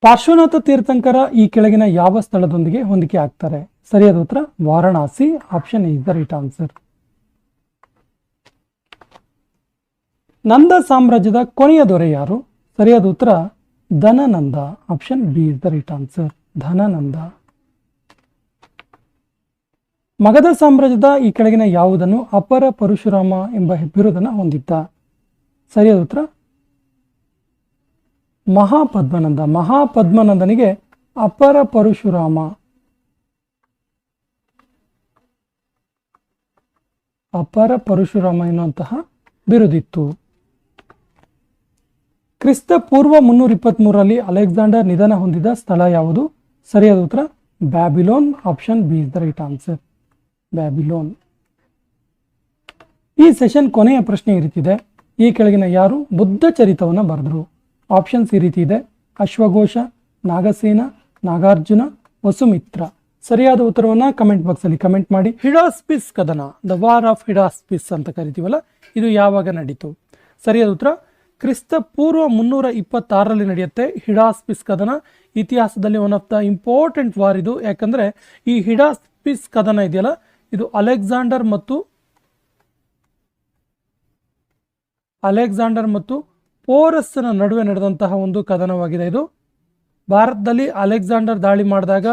ಪಾರ್ಶ್ವನಾಥ ತೀರ್ಥಂಕರ ಈ ಕೆಳಗಿನ ಯಾವ ಸ್ಥಳದೊಂದಿಗೆ ಹೊಂದಿಕೆ ಆಗ್ತಾರೆ? ಸರಿಯಾದ ಉತ್ತರ Varanasi. Option is the right answer. Nanda ಸಾಮ್ರಾಜ್ಯದ ಕೊನೆಯ ದೊರೆ ಯಾರು? ಸರಿಯಾದ ಉತ್ತರ Dhanananda. Option B is the right answer, Dhanananda. Magadha ಸಾಮ್ರಾಜ್ಯದ ಈ ಕೆಳಗಿನ ಯಾವುದನ್ನು ಅಪರ ಪರಶುರಾಮ ಎಂಬ ಬಿರುದನ್ನು ಹೊಂದಿದ್ದ? ಸರಿಯಾದ ಉತ್ತರ ಮಹಾಪದ್ಮನಂದನಿಗೆ ಅಪರ ಪರಶುರಾಮ ಎನ್ನುವಂತಹ ಬಿರುದಿತ್ತು. ಕ್ರಿಸ್ತ ಪೂರ್ವ 323ರಲ್ಲಿ ಅಲೆಕ್ಸಾಂಡರ್ ನಿಧನ ಹೊಂದಿದ ಸ್ಥಳ ಯಾವುದು? ಸರಿಯಾದ ಉತ್ತರ Babylon. Option B is the right answer, Babylon. ಈ ಸೆಷನ್ ಕೊನೆಯ ಪ್ರಶ್ನೆ ಈ ರೀತಿ ಇದೆ, ಈ ಕೆಳಗಿನ ಯಾರು ಬುದ್ಧ ಚರಿತವನ್ನು ಬರೆದರು? ಆಪ್ಷನ್ಸ್ ಈ ರೀತಿ ಇದೆ, ಅಶ್ವಘೋಷ, ನಾಗಸೇನ, ನಾಗಾರ್ಜುನ, ವಸುಮಿತ್ರ. ಸರಿಯಾದ ಉತ್ತರವನ್ನು ಕಮೆಂಟ್ ಬಾಕ್ಸಲ್ಲಿ ಕಮೆಂಟ್ ಮಾಡಿ. ಹಿಡಾಸ್ಪಿಸ್ ಕದನ, ದ ವಾರ್ ಆಫ್ ಹಿಡಾಸ್ಪಿಸ್ ಅಂತ ಕರಿತೀವಲ್ಲ, ಇದು ಯಾವಾಗ ನಡೀತು? ಸರಿಯಾದ ಉತ್ತರ ಕ್ರಿಸ್ತ ಪೂರ್ವ 326ರಲ್ಲಿ ನಡೆಯುತ್ತೆ ಹಿಡಾಸ್ಪಿಸ್ ಕದನ. ಇತಿಹಾಸದಲ್ಲಿ one of the important war ಇದು, ಯಾಕಂದರೆ ಈ ಹಿಡಾಸ್ಪಿಸ್ ಕದನ ಇದೆಯಲ್ಲ, ಇದು ಅಲೆಕ್ಸಾಂಡರ್ ಮತ್ತು ಪೋರಸ್ನ ನಡುವೆ ನಡೆದಂತಹ ಒಂದು ಕದನವಾಗಿದೆ. ಇದು ಭಾರತದಲ್ಲಿ ಅಲೆಕ್ಸಾಂಡರ್ ದಾಳಿ ಮಾಡಿದಾಗ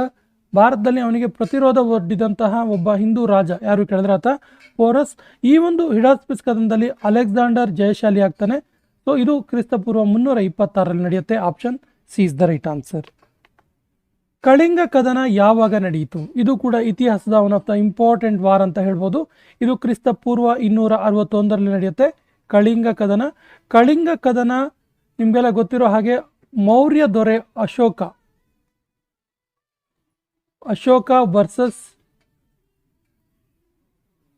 ಭಾರತದಲ್ಲಿ ಅವನಿಗೆ ಪ್ರತಿರೋಧ ಒಡ್ಡಿದಂತಹ ಒಬ್ಬ ಹಿಂದೂ ರಾಜ ಯಾರು ಕೇಳಿದ್ರೆ ಆತ ಪೋರಸ್. ಈ ಒಂದು ಹಿಡಾಸ್ಪಿಸ್ ಕದನದಲ್ಲಿ ಅಲೆಕ್ಸಾಂಡರ್ ಜಯಶಾಲಿ ಆಗ್ತಾನೆ. ಸೊ ಇದು ಕ್ರಿಸ್ತಪೂರ್ವ 326ರಲ್ಲಿ ನಡೆಯುತ್ತೆ. Option C is the right answer. Kalinga ಕದನ ಯಾವಾಗ ನಡೆಯಿತು? ಇದು ಕೂಡ ಇತಿಹಾಸದ one of the important war ಅಂತ ಹೇಳ್ಬೋದು. ಇದು ಕ್ರಿಸ್ತ ಪೂರ್ವ 261ರಲ್ಲಿ ನಡೆಯುತ್ತೆ ಕಳಿಂಗ ಕದನ. ಕಳಿಂಗ ಕದನ ನಿಮಗೆಲ್ಲ ಗೊತ್ತಿರೋ ಹಾಗೆ ಮೌರ್ಯ ದೊರೆ ಅಶೋಕ ವರ್ಸಸ್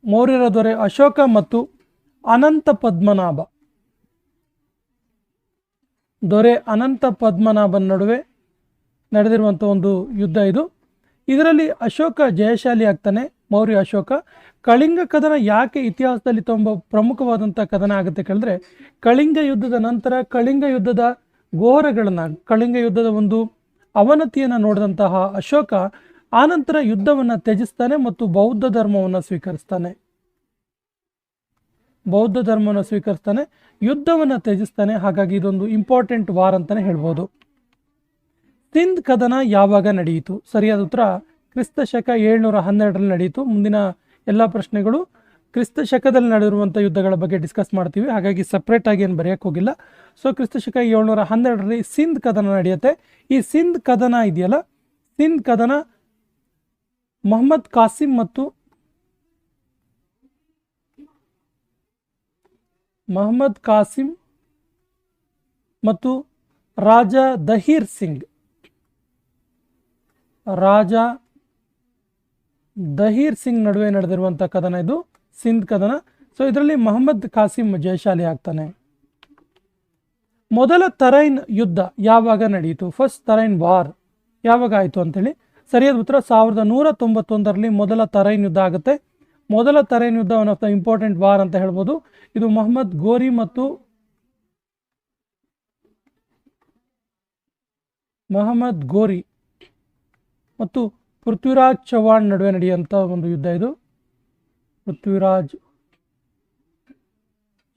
ಮೌರ್ಯರ ದೊರೆ ಅಶೋಕ ಮತ್ತು ಅನಂತ ಪದ್ಮನಾಭ, ದೊರೆ ಅನಂತ ಪದ್ಮನಾಭನ ನಡುವೆ ನಡೆದಿರುವಂಥ ಒಂದು ಯುದ್ಧ ಇದು. ಇದರಲ್ಲಿ ಅಶೋಕ ಜಯಶಾಲಿ ಆಗ್ತಾನೆ, ಮೌರ್ಯ ಅಶೋಕ. ಕಳಿಂಗ ಕದನ ಯಾಕೆ ಇತಿಹಾಸದಲ್ಲಿ ತುಂಬ ಪ್ರಮುಖವಾದಂಥ ಕದನ ಆಗುತ್ತೆ ಕೇಳಿದ್ರೆ, ಕಳಿಂಗ ಯುದ್ಧದ ನಂತರ ಕಳಿಂಗ ಯುದ್ಧದ ಘೋರಗಳನ್ನು, ಕಳಿಂಗ ಯುದ್ಧದ ಒಂದು ಅವನತಿಯನ್ನು ನೋಡಿದಂತಹ ಅಶೋಕ ಆನಂತರ ಯುದ್ಧವನ್ನು ತ್ಯಜಿಸ್ತಾನೆ ಮತ್ತು ಬೌದ್ಧ ಧರ್ಮವನ್ನು ಸ್ವೀಕರಿಸ್ತಾನೆ. ಯುದ್ಧವನ್ನು ತ್ಯಜಿಸ್ತಾನೆ. ಹಾಗಾಗಿ ಇದೊಂದು ಇಂಪಾರ್ಟೆಂಟ್ ವಾರ್ ಅಂತಲೇ ಹೇಳ್ಬೋದು. ಸಿಂಧ್ ಕದನ ಯಾವಾಗ ನಡೆಯಿತು? ಸರಿಯಾದ ಉತ್ತರ ಕ್ರಿಸ್ತ ಶಕ 712ರಲ್ಲಿ ನಡೆಯಿತು. ಮುಂದಿನ ಎಲ್ಲ ಪ್ರಶ್ನೆಗಳು ಕ್ರಿಸ್ತ ಶಕದಲ್ಲಿ ನಡೆದಿರುವಂಥ ಯುದ್ಧಗಳ ಬಗ್ಗೆ ಡಿಸ್ಕಸ್ ಮಾಡ್ತೀವಿ, ಹಾಗಾಗಿ ಸಪ್ರೇಟ್ ಆಗಿ ಏನು ಬರೆಯೋಕ್ಕೆ ಹೋಗಿಲ್ಲ. ಸೊ ಕ್ರಿಸ್ತ ಶಕ 712ರಲ್ಲಿ ಸಿಂಧ್ ಕದನ ನಡೆಯುತ್ತೆ. ಈ ಸಿಂಧ್ ಕದನ ಇದೆಯಲ್ಲ, ಸಿಂಧ್ ಕದನ ಮೊಹಮ್ಮದ್ ಕಾಸಿಂ ಮತ್ತು ರಾಜ ದಹೀರ್ ಸಿಂಗ್ ನಡುವೆ ನಡೆದಿರುವಂಥ ಕದನ ಇದು ಸಿಂಧ್ ಕದನ. ಸೊ ಇದರಲ್ಲಿ ಮೊಹಮ್ಮದ್ ಕಾಸಿಂ ಜಯಶಾಲಿ ಆಗ್ತಾನೆ. ಮೊದಲ ತರೈನ್ ಯುದ್ಧ ಯಾವಾಗ ನಡೆಯಿತು? ಫಸ್ಟ್ ತರೈನ್ ವಾರ್ ಯಾವಾಗ ಆಯಿತು ಅಂತೇಳಿ ಸರಿಯಾದ ಉತ್ತರ 1191ರಲ್ಲಿ ಮೊದಲ ತರೈನ್ ಯುದ್ಧ ಆಗುತ್ತೆ. ಮೊದಲ ತರೈನ್ ಯುದ್ಧ one of the important war ಅಂತ ಹೇಳ್ಬೋದು. ಇದು ಮೊಹಮ್ಮದ್ ಗೋರಿ ಮತ್ತು ಪೃಥ್ವಿರಾಜ್ ಚೌಹಾಣ್ ನಡುವೆ ನಡೆಯುವಂಥ ಒಂದು ಯುದ್ಧ ಇದು. ಪೃಥ್ವಿರಾಜ್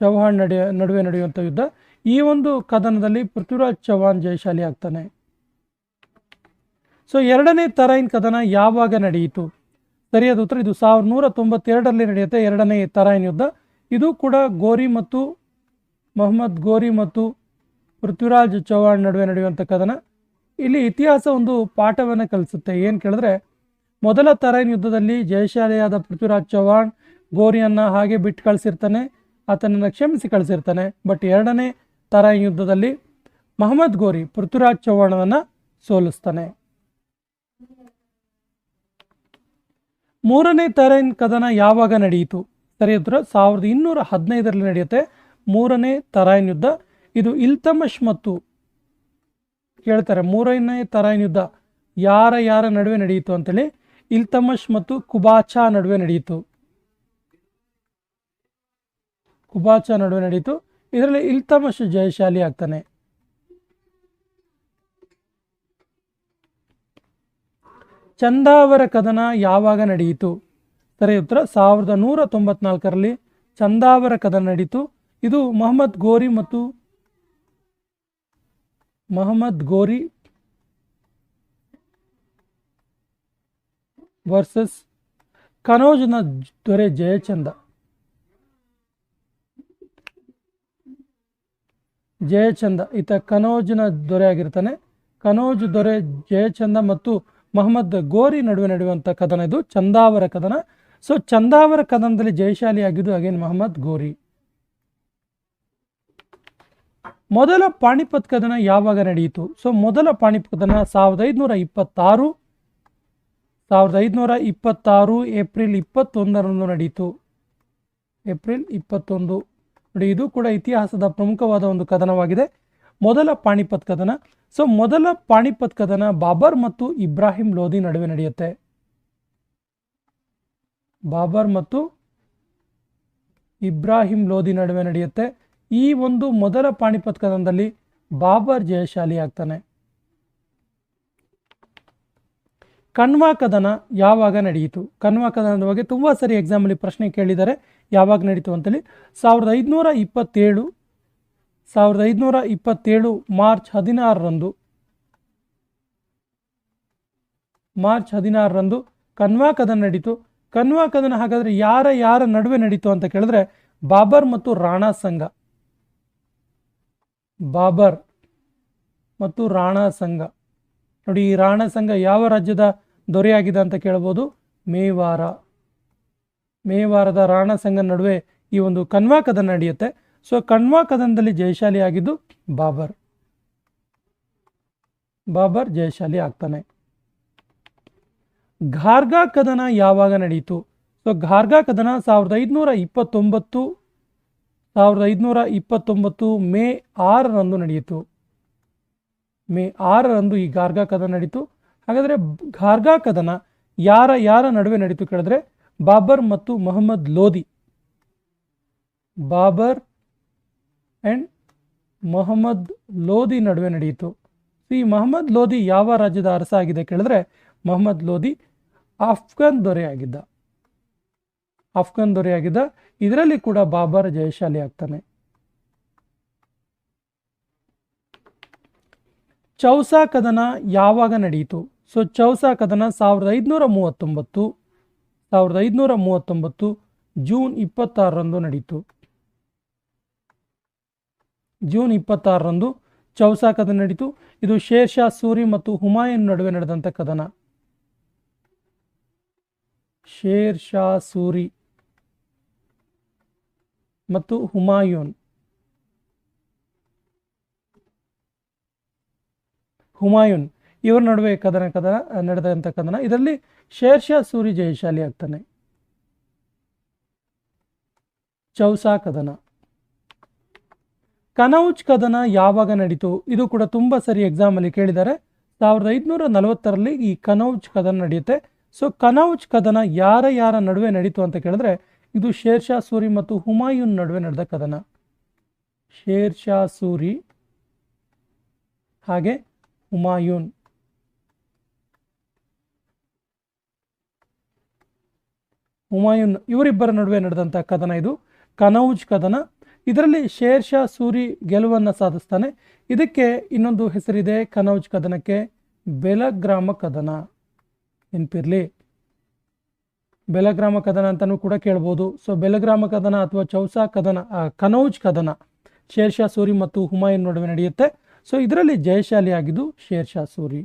ಚೌಹಾಣ್ ನಡುವೆ ನಡೆಯುವಂಥ ಯುದ್ಧ. ಈ ಒಂದು ಕದನದಲ್ಲಿ ಪೃಥ್ವಿರಾಜ್ ಚೌಹಾಣ್ ಜಯಶಾಲಿ ಆಗ್ತಾನೆ. ಸೊ ಎರಡನೇ ತರೈನ್ ಕದನ ಯಾವಾಗ ನಡೆಯಿತು? ಸರಿಯಾದ ಉತ್ತರ ಇದು 1192ರಲ್ಲಿ ನಡೆಯುತ್ತೆ ಎರಡನೇ ತರೈನ್ ಯುದ್ಧ. ಇದು ಕೂಡ ಮೊಹಮ್ಮದ್ ಗೋರಿ ಮತ್ತು ಪೃಥ್ವಿರಾಜ್ ಚೌಹಾಣ್ ನಡುವೆ ನಡೆಯುವಂಥ ಕದನ. ಇಲ್ಲಿ ಇತಿಹಾಸ ಒಂದು ಪಾಠವನ್ನು ಕಲಿಸುತ್ತೆ. ಏನು ಕೇಳಿದ್ರೆ, ಮೊದಲ ತರೈನ್ ಯುದ್ಧದಲ್ಲಿ ಜಯಶಾಲಿಯಾದ ಪೃಥ್ವಿರಾಜ್ ಚೌಹಾಣ್ ಗೋರಿಯನ್ನು ಹಾಗೆ ಬಿಟ್ಟು ಕಳಿಸಿರ್ತಾನೆ, ಆತನನ್ನು ಕ್ಷಮಿಸಿ ಕಳಿಸಿರ್ತಾನೆ. ಬಟ್ ಎರಡನೇ ತರೈನ್ ಯುದ್ಧದಲ್ಲಿ ಮೊಹಮ್ಮದ್ ಗೋರಿ ಪೃಥ್ವಿರಾಜ್ ಚೌಹಾಣವನ್ನು ಸೋಲಿಸ್ತಾನೆ. ಮೂರನೇ ತರೈನ್ ಕದನ ಯಾವಾಗ ನಡೆಯಿತು? ಸರಿಯಾದ ಉತ್ತರ 1215ರಲ್ಲಿ ನಡೆಯುತ್ತೆ ಮೂರನೇ ತರೈನ್ ಯುದ್ಧ. ಇದು ಇಲ್ತಮಶ್ ಮತ್ತು ಕೇಳ್ತಾರೆ ಮೂರನೇ ತರೈನ್ ಯುದ್ಧ ಯಾರ ನಡುವೆ ನಡೆಯಿತು ಅಂತೇಳಿ. ಇಲ್ತಮಶ್ ಮತ್ತು ಕುಬಾಚಾ ನಡುವೆ ನಡೆಯಿತು. ಇದರಲ್ಲಿ ಇಲ್ತಮಶ್ ಜಯಶಾಲಿ ಆಗ್ತಾನೆ. ಚಂದಾವರ ಕದನ ಯಾವಾಗ ನಡೆಯಿತು? ಸರಿಯಾದ ಉತ್ತರ 1194ರಲ್ಲಿ ಚಂದಾವರ ಕದನ ನಡೆಯಿತು. ಇದು ಮೊಹಮ್ಮದ್ ಗೋರಿ ವರ್ಸಸ್ ಕನೌಜ್ನ ದೊರೆ ಜಯಚಂದ. ಈತ ಕನೌಜ್ನ ದೊರೆ ಆಗಿರ್ತಾನೆ. ಕನೌಜ್ ದೊರೆ ಜಯಚಂದ ಮತ್ತು ಮೊಹಮ್ಮದ್ ಗೋರಿ ನಡುವೆ ನಡೆಯುವಂಥ ಕದನ ಇದು ಚಂದಾವರ ಕದನ. ಸೊ ಚಂದಾವರ ಕದನದಲ್ಲಿ ಜಯಶಾಲಿ ಆಗಿದ್ದು ಅಗೇನ್ ಮೊಹಮ್ಮದ್ ಗೋರಿ. ಮೊದಲ ಪಾಣಿಪತ್ ಕದನ ಯಾವಾಗ ನಡೆಯಿತು? ಸೊ ಮೊದಲ ಪಾಣಿಪತ್ ಕದನ 1526 ಏಪ್ರಿಲ್ 21ರಂದು ನಡೆಯಿತು. ಏಪ್ರಿಲ್ 21 ನೋಡಿ, ಇದು ಕೂಡ ಇತಿಹಾಸದ ಪ್ರಮುಖವಾದ ಒಂದು ಕದನವಾಗಿದೆ, ಮೊದಲ ಪಾಣಿಪತ್ ಕದನ. ಸೊ ಮೊದಲ ಪಾಣಿಪತ್ ಕದನ ಬಾಬರ್ ಮತ್ತು ಇಬ್ರಾಹಿಂ ಲೋಧಿ ನಡುವೆ ನಡೆಯುತ್ತೆ. ಈ ಒಂದು ಮೊದಲ ಪಾಣಿಪತ್ ಕದನದಲ್ಲಿ ಬಾಬರ್ ಜಯಶಾಲಿ ಆಗ್ತಾನೆ. ಕಣ್ವಾ ಕದನ ಯಾವಾಗ ನಡೆಯಿತು? ಕಣ್ವಾ ಕದನದ ಬಗ್ಗೆ ತುಂಬ ಸರಿ ಎಕ್ಸಾಮಲ್ಲಿ ಪ್ರಶ್ನೆ ಕೇಳಿದ್ದಾರೆ, ಯಾವಾಗ ನಡೀತು ಅಂತೇಳಿ. 1527 ಮಾರ್ಚ್ 16ರಂದು ಕನ್ವಾ ಕದನ ನಡೀತು. ಕನ್ವಾ ಕದನ ಹಾಗಾದರೆ ಯಾರ ನಡುವೆ ನಡೀತು ಅಂತ ಕೇಳಿದ್ರೆ, ಬಾಬರ್ ಮತ್ತು ರಾಣಾ ಸಂಘ. ನೋಡಿ, ಈ ರಾಣ ಸಂಘ ಯಾವ ರಾಜ್ಯದ ದೊರೆಯಾಗಿದೆ ಅಂತ ಕೇಳಬಹುದು. ಮೇವಾರ. ಮೇವಾರದ ರಾಣ ಸಂಘ ನಡುವೆ ಈ ಒಂದು ಕನ್ವಾ ಕದನ ನಡೆಯುತ್ತೆ. ಸೊ ಕನ್ವಾ ಕದನದಲ್ಲಿ ಜಯಶಾಲಿ ಆಗಿದ್ದು ಬಾಬರ್. ಬಾಬರ್ ಜಯಶಾಲಿ ಆಗ್ತಾನೆ. ಘಾರ್ಗಾ ಕದನ ಯಾವಾಗ ನಡೆಯಿತು? ಸೊ ಘಾರ್ಗಾ ಕದನ 1529 ಮೇ 6ರಂದು ನಡೆಯಿತು. ಮೇ 6ರಂದು ಈ ಘಾರ್ಗಾ ಕದನ ನಡೀತು. ಹಾಗಾದರೆ ಘಾರ್ಗಾ ಕದನ ಯಾರ ನಡುವೆ ನಡೀತು ಕೇಳಿದ್ರೆ ಬಾಬರ್ ಮತ್ತು ಮೊಹಮ್ಮದ್ ಲೋಧಿ. ಬಾಬರ್ ಅಂಡ್ ಮೊಹಮ್ಮದ್ ಲೋಧಿ ನಡುವೆ ನಡೆಯಿತು. ಈ ಮೊಹಮ್ಮದ್ ಲೋಧಿ ಯಾವ ರಾಜ್ಯದ ಅರಸ ಆಗಿದೆ ಕೇಳಿದ್ರೆ ಮೊಹಮ್ಮದ್ ಲೋಧಿ ಆಫ್ಘನ್ ದೊರೆಯಾಗಿದ್ದ. ಇದರಲ್ಲಿ ಕೂಡ ಬಾಬರ್ ಜಯಶಾಲಿ ಆಗ್ತಾನೆ. ಚೌಸಾ ಕದನ ಯಾವಾಗ ನಡೆಯಿತು? ಸೊ ಚೌಸಾ ಕದನ 1539 ಜೂನ್ 26ರಂದು ನಡೆಯಿತು. ಜೂನ್ 26ರಂದು ಚೌಸಾ ಕದನ ನಡೀತು. ಇದು ಶೇರ್ ಶಾ ಸೂರಿ ಮತ್ತು ಹುಮಾಯೂನ್ ನಡುವೆ ನಡೆದಂಥ ಕದನ. ಶೇರ್ ಶಾ ಸೂರಿ ಮತ್ತು ಹುಮಾಯೂನ್ ಇವರ ನಡುವೆ ನಡೆದಂಥ ಕದನ. ಇದರಲ್ಲಿ ಶೇರ್ ಶಾ ಸೂರಿ ಜಯಶಾಲಿ ಆಗ್ತಾನೆ. ಚೌಸಾ ಕದನ. ಕನೌಜ್ ಕದನ ಯಾವಾಗ ನಡೀತು? ಇದು ಕೂಡ ತುಂಬಾ ಸರಿ ಎಕ್ಸಾಮ್ ಅಲ್ಲಿ ಕೇಳಿದ್ದಾರೆ. 1540ರಲ್ಲಿ ಈ ಕನೌಜ್ ಕದನ ನಡೆಯುತ್ತೆ. ಸೊ ಕನೌಜ್ ಕದನ ಯಾರ ನಡುವೆ ನಡೀತು ಅಂತ ಕೇಳಿದ್ರೆ ಇದು ಶೇರ್ ಶಾ ಸೂರಿ ಮತ್ತು ಹುಮಾಯೂನ್ ನಡುವೆ ನಡೆದ ಕದನ. ಶೇರ್ ಶಾ ಸೂರಿ ಹಾಗೆ ಹುಮಾಯೂನ್. ಇವರಿಬ್ಬರ ನಡುವೆ ನಡೆದಂಥ ಕದನ ಇದು ಕನೌಜ್ ಕದನ. ಇದರಲ್ಲಿ ಶೇರ್ ಶಾ ಸೂರಿ ಗೆಲುವನ್ನು ಸಾಧಿಸ್ತಾನೆ. ಇದಕ್ಕೆ ಇನ್ನೊಂದು ಹೆಸರಿದೆ ಕನೌಜ್ ಕದನಕ್ಕೆ, ಬೆಲಗ್ರಾಮ ಕದನ. ನೆನಪಿರ್ಲಿ, ಬೆಲಗ್ರಾಮ ಕದನ ಅಂತಲೂ ಕೂಡ ಕೇಳ್ಬೋದು. ಸೊ ಬೆಲಗ್ರಾಮ ಕದನ ಅಥವಾ ಚೌಸಾ ಕದನ, ಕನೌಜ್ ಕದನ ಶೇರ್ ಶಾ ಸೂರಿ ಮತ್ತು ಹುಮಾಯೂನ್ ನಡುವೆ ನಡೆಯುತ್ತೆ. ಸೊ ಇದರಲ್ಲಿ ಜಯಶಾಲಿ ಆಗಿದ್ದು ಶೇರ್ ಶಾ ಸೂರಿ.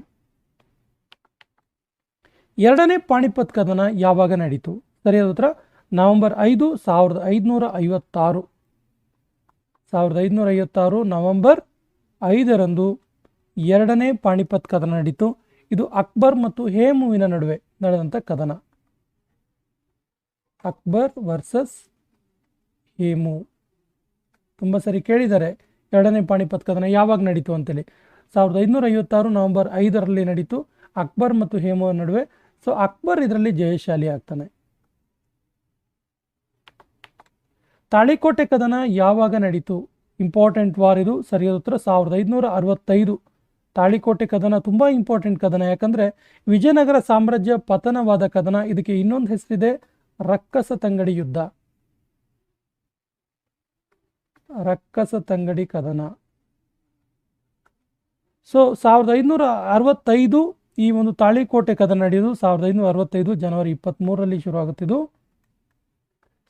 ಎರಡನೇ ಪಾಣಿಪತ್ ಕದನ ಯಾವಾಗ ನಡೀತು? ಸರಿಯಾದ ಉತ್ತರ ನವೆಂಬರ್ 5, 1556. 1556 ನವೆಂಬರ್ 5ರಂದು ಎರಡನೇ ಪಾಣಿಪತ್ ಕದನ ನಡೀತು. ಇದು ಅಕ್ಬರ್ ಮತ್ತು ಹೇಮುವಿನ ನಡುವೆ ನಡೆದಂಥ ಕದನ. ಅಕ್ಬರ್ ವರ್ಸಸ್ ಹೇಮು. ತುಂಬ ಸರಿ ಕೇಳಿದ್ದಾರೆ ಎರಡನೇ ಪಾಣಿಪತ್ ಕದನ ಯಾವಾಗ ನಡೀತು ಅಂತೇಳಿ. 1556 ನವೆಂಬರ್ 5ರಲ್ಲಿ ನಡೀತು ಅಕ್ಬರ್ ಮತ್ತು ಹೇಮುವಿನ ನಡುವೆ. ಸೊ ಅಕ್ಬರ್ ಇದರಲ್ಲಿ ಜಯಶಾಲಿ ಆಗ್ತಾನೆ. ತಾಳಿಕೋಟೆ ಕದನ ಯಾವಾಗ ನಡೀತು? ಇಂಪಾರ್ಟೆಂಟ್ ವಾರ್ ಇದು. ಸರಿಯಾದ ಉತ್ತರ 1565. ತಾಳಿಕೋಟೆ ಕದನ ತುಂಬ ಇಂಪಾರ್ಟೆಂಟ್ ಕದನ, ಯಾಕಂದರೆ ವಿಜಯನಗರ ಸಾಮ್ರಾಜ್ಯ ಪತನವಾದ ಕದನ. ಇದಕ್ಕೆ ಇನ್ನೊಂದು ಹೆಸರಿದೆ, ರಕ್ಕಸ ತಂಗಡಿ ಯುದ್ಧ. ರಕ್ಕಸ ತಂಗಡಿ ಕದನ. ಸೊ 1565 ಈ ಒಂದು ತಾಳಿಕೋಟೆ ಕದನ ನಡೆಯೋದು 1565 ಜನವರಿ 23ರಲ್ಲಿ ಶುರುವಾಗುತ್ತಿದ್ದು.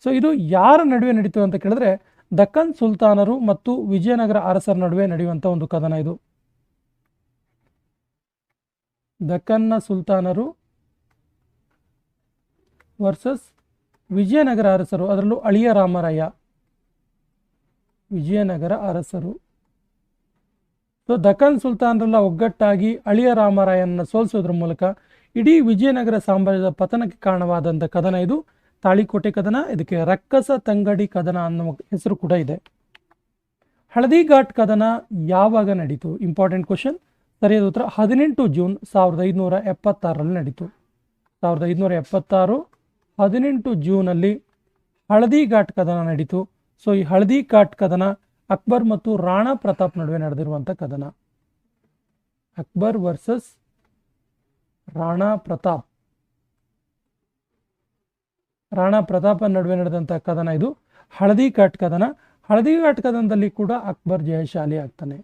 ಸೊ ಇದು ಯಾರ ನಡುವೆ ನಡೀತು ಅಂತ ಕೇಳಿದ್ರೆ ದಕ್ಕನ್ ಸುಲ್ತಾನರು ಮತ್ತು ವಿಜಯನಗರ ಅರಸರ ನಡುವೆ ನಡೆಯುವಂಥ ಒಂದು ಕದನ ಇದು. ದಕ್ಕನ್ನ ಸುಲ್ತಾನರು ವರ್ಸಸ್ ವಿಜಯನಗರ ಅರಸರು, ಅದರಲ್ಲೂ ಅಳಿಯ ರಾಮರಾಯ, ವಿಜಯನಗರ ಅರಸರು. ಸೊ ದಕ್ಕನ್ ಸುಲ್ತಾನರೆಲ್ಲ ಒಗ್ಗಟ್ಟಾಗಿ ಅಳಿಯ ರಾಮರಾಯನ ಸೋಲಿಸೋದ್ರ ಮೂಲಕ ಇಡೀ ವಿಜಯನಗರ ಸಾಮ್ರಾಜ್ಯದ ಪತನಕ್ಕೆ ಕಾರಣವಾದಂಥ ಕದನ ಇದು ತಾಳಿಕೋಟೆ ಕದನ. ಇದಕ್ಕೆ ರಕ್ಕಸ ತಂಗಡಿ ಕದನ ಅನ್ನೋ ಹೆಸರು ಕೂಡ ಇದೆ. ಹಳದಿ ಘಾಟ್ ಕದನ ಯಾವಾಗ ನಡೀತು? Important question. ಸರಿಯಾದ ಉತ್ತರ 18 ಜೂನ್ 1576ರಲ್ಲಿ ನಡೀತು. 1576 18 ಜೂನಲ್ಲಿ ಹಳದಿ ಘಾಟ್ ಕದನ ನಡೀತು. ಸೊ ಈ ಹಳದಿ ಘಾಟ್ ಕದನ ಅಕ್ಬರ್ ಮತ್ತು ರಾಣಾ ಪ್ರತಾಪ್ ನಡುವೆ ನಡೆದಿರುವಂಥ ಕದನ. ಅಕ್ಬರ್ ವರ್ಸಸ್ ರಾಣಾ ಪ್ರತಾಪ್. ರಾಣಾ ಪ್ರತಾಪ ನಡುವೆ ನಡೆದಂಥ ಕದನ ಇದು ಹಳದಿ ಘಾಟ್ ಕದನ. ಹಳದಿ ಘಾಟ್ ಕದನದಲ್ಲಿ ಕೂಡ ಅಕ್ಬರ್ ಜಯಶಾಲಿ ಆಗ್ತಾನೆ.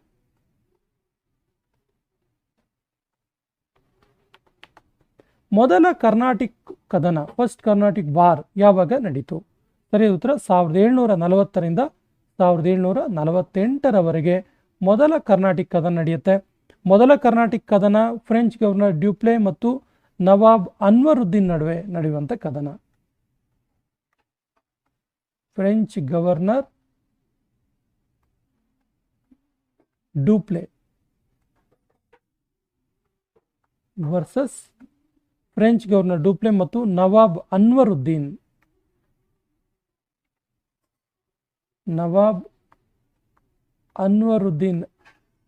ಮೊದಲ ಕರ್ನಾಟಿಕ್ ಕದನ, ಫಸ್ಟ್ ಕರ್ನಾಟಿಕ್ ವಾರ್ ಯಾವಾಗ ನಡೀತು? ಸರಿಯಾದ ಉತ್ತರ 1740ರಿಂದ 1748ರವರೆಗೆ ಮೊದಲ ಕರ್ನಾಟಿಕ್ ಕದನ ನಡೆಯುತ್ತೆ. ಮೊದಲ ಕರ್ನಾಟಿಕ್ ಕದನ ಫ್ರೆಂಚ್ ಗವರ್ನರ್ ಡ್ಯೂಪ್ಲೆ ಮತ್ತು ನವಾಬ್ ಅನ್ವರುದ್ದೀನ್ ನಡುವೆ ನಡೆಯುವಂಥ ಕದನ. French governor ಡ್ಯೂಪ್ಲೆ versus French governor ಡ್ಯೂಪ್ಲೆ ಮತ್ತು ನವಾಬ್ ಅನ್ವರುದ್ದೀನ್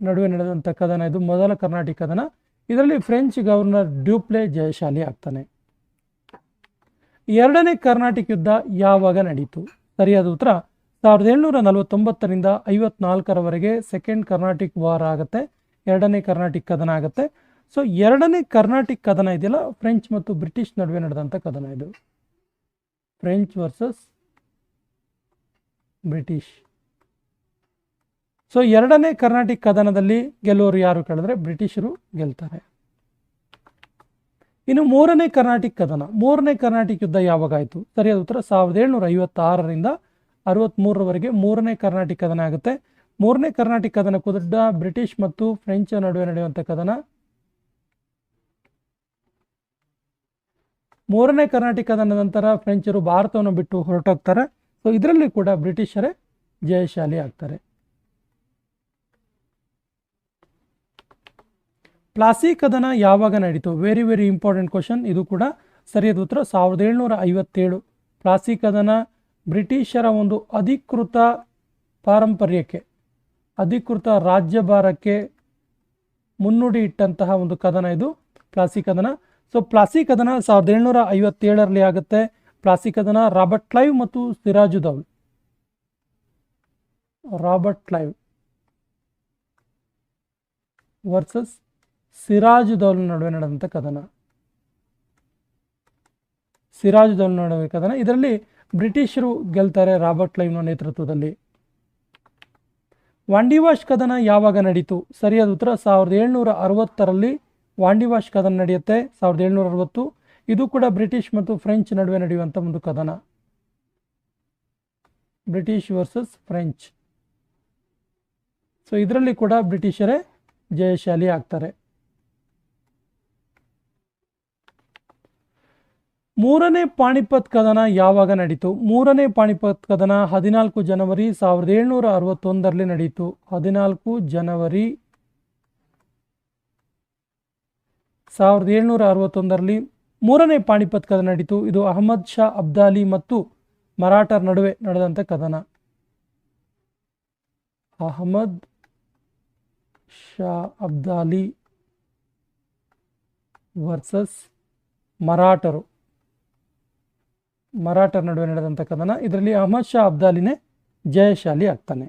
ನಡುವೆ ನಡೆದಂಥ ಕದನ. ಇದು ಮೊದಲ ಕರ್ನಾಟಿಕ್ ಕದನ. ಇದರಲ್ಲಿ ಫ್ರೆಂಚ್ ಗವರ್ನರ್ ಡ್ಯೂಪ್ಲೆ ಜಯಶಾಲಿ ಆಗ್ತಾನೆ. ಎರಡನೇ ಕರ್ನಾಟಿಕ್ ಯುದ್ಧ ಯಾವಾಗ ನಡೀತು? ಸರಿಯಾದ ಉತ್ತರ 1749ರಿಂದ 54ರವರೆಗೆ ಸೆಕೆಂಡ್ ಕರ್ನಾಟಿಕ್ ವಾರ್ ಆಗುತ್ತೆ, ಎರಡನೇ ಕರ್ನಾಟಿಕ್ ಕದನ ಆಗುತ್ತೆ. ಸೊ ಎರಡನೇ ಕರ್ನಾಟಿಕ್ ಕದನ ಇದೆಯಲ್ಲ, ಫ್ರೆಂಚ್ ಮತ್ತು ಬ್ರಿಟಿಷ್ ನಡುವೆ ನಡೆದಂಥ ಕದನ ಇದು. French versus British. ಸೊ ಎರಡನೇ ಕರ್ನಾಟಿಕ್ ಕದನದಲ್ಲಿ ಗೆಲ್ಲುವರು ಯಾರು ಕೇಳಿದ್ರೆ ಬ್ರಿಟಿಷರು ಗೆಲ್ತಾರೆ. ಇನ್ನು ಮೂರನೇ ಕರ್ನಾಟಿಕ್ ಕದನ, ಮೂರನೇ ಕರ್ನಾಟಿಕ್ ಯುದ್ಧ ಯಾವಾಗಾಯಿತು? ಸರಿಯಾದ ಉತ್ತರ 1756ರಿಂದ 63ರವರೆಗೆ ಮೂರನೇ ಕರ್ನಾಟಿಕ್ ಕದನ ಆಗುತ್ತೆ. ಮೂರನೇ ಕರ್ನಾಟಿಕ್ ಕದನ ಕೂಡ ಬ್ರಿಟಿಷ್ ಮತ್ತು ಫ್ರೆಂಚ್ ನಡುವೆ ನಡೆಯುವಂಥ ಕದನ. ಮೂರನೇ ಕರ್ನಾಟಿಕ್ ಕದನದ ನಂತರ ಫ್ರೆಂಚರು ಭಾರತವನ್ನು ಬಿಟ್ಟು ಹೊರಟೋಗ್ತಾರೆ. ಸೊ ಇದರಲ್ಲಿ ಕೂಡ ಬ್ರಿಟಿಷರೇ ಜಯಶಾಲಿ ಆಗ್ತಾರೆ. ಪ್ಲಾಸಿ ಕದನ ಯಾವಾಗ ನಡೀತು? Very very important question. ಇದು ಕೂಡ ಸರಿಯಾದ ಉತ್ತರ 1757. ಪ್ಲಾಸಿ ಕದನ ಬ್ರಿಟಿಷರ ಒಂದು ಅಧಿಕೃತ ಪಾರಂಪರ್ಯಕ್ಕೆ, ಅಧಿಕೃತ ರಾಜ್ಯಭಾರಕ್ಕೆ ಮುನ್ನುಡಿ ಇಟ್ಟಂತಹ ಒಂದು ಕದನ ಇದು ಪ್ಲಾಸಿ ಕದನ. ಸೊ ಪ್ಲಾಸಿ ಕದನ 1757ರಲ್ಲಿ ಆಗುತ್ತೆ. ಪ್ಲಾಸಿ ಕದನ ರಾಬರ್ಟ್ ಕ್ಲೈವ್ ಮತ್ತು ಸಿರಾಜುದೌಲ್, ರಾಬರ್ಟ್ ಕ್ಲೈವ್ ವರ್ಸಸ್ ಸಿರಾಜುದೌಲ್ ನಡುವೆ ನಡೆದಂಥ ಕದನ. ಸಿರಾಜುದೌಲ್ ನಡುವೆ ಕದನ. ಇದರಲ್ಲಿ ಬ್ರಿಟಿಷರು ಗೆಲ್ತಾರೆ ರಾಬರ್ಟ್ ಕ್ಲೈವ್ನ ನೇತೃತ್ವದಲ್ಲಿ. ವಾಂಡಿವಾಶ್ ಕದನ ಯಾವಾಗ ನಡೀತು? ಸರಿಯಾದ ಉತ್ತರ 1760ರಲ್ಲಿ ವಾಂಡಿವಾಶ್ ಕದನ ನಡೆಯುತ್ತೆ. 1760. ಇದು ಕೂಡ ಬ್ರಿಟಿಷ್ ಮತ್ತು ಫ್ರೆಂಚ್ ನಡುವೆ ನಡೆಯುವಂಥ ಒಂದು ಕದನ. British versus French. ಸೊ ಇದರಲ್ಲಿ ಕೂಡ ಬ್ರಿಟಿಷರೇ ಜಯಶಾಲಿ ಆಗ್ತಾರೆ. ಮೂರನೇ ಪಾಣಿಪತ್ ಕದನ ಯಾವಾಗ ನಡೀತು? ಮೂರನೇ ಪಾಣಿಪತ್ ಕದನ 14 ಜನವರಿ 1761ರಲ್ಲಿ ನಡೆಯಿತು. 14 ಜನವರಿ 1761ರಲ್ಲಿ ಮೂರನೇ ಪಾಣಿಪತ್ ಕದನ ನಡೀತು. ಇದು ಅಹಮದ್ ಶಾ ಅಬ್ದಾಲಿ ಮತ್ತು ಮರಾಠರ ನಡುವೆ ನಡೆದಂಥ ಕದನ. ಅಹಮದ್ ಶಾ ಅಬ್ದಾಲಿ ವರ್ಸಸ್ ಮರಾಠರ ನಡುವೆ ನಡೆದಂಥ ಕದನ. ಇದರಲ್ಲಿ ಅಹಮದ್ ಶಾ ಅಬ್ದಾಲಿನೇ ಜಯಶಾಲಿ ಆಗ್ತಾನೆ.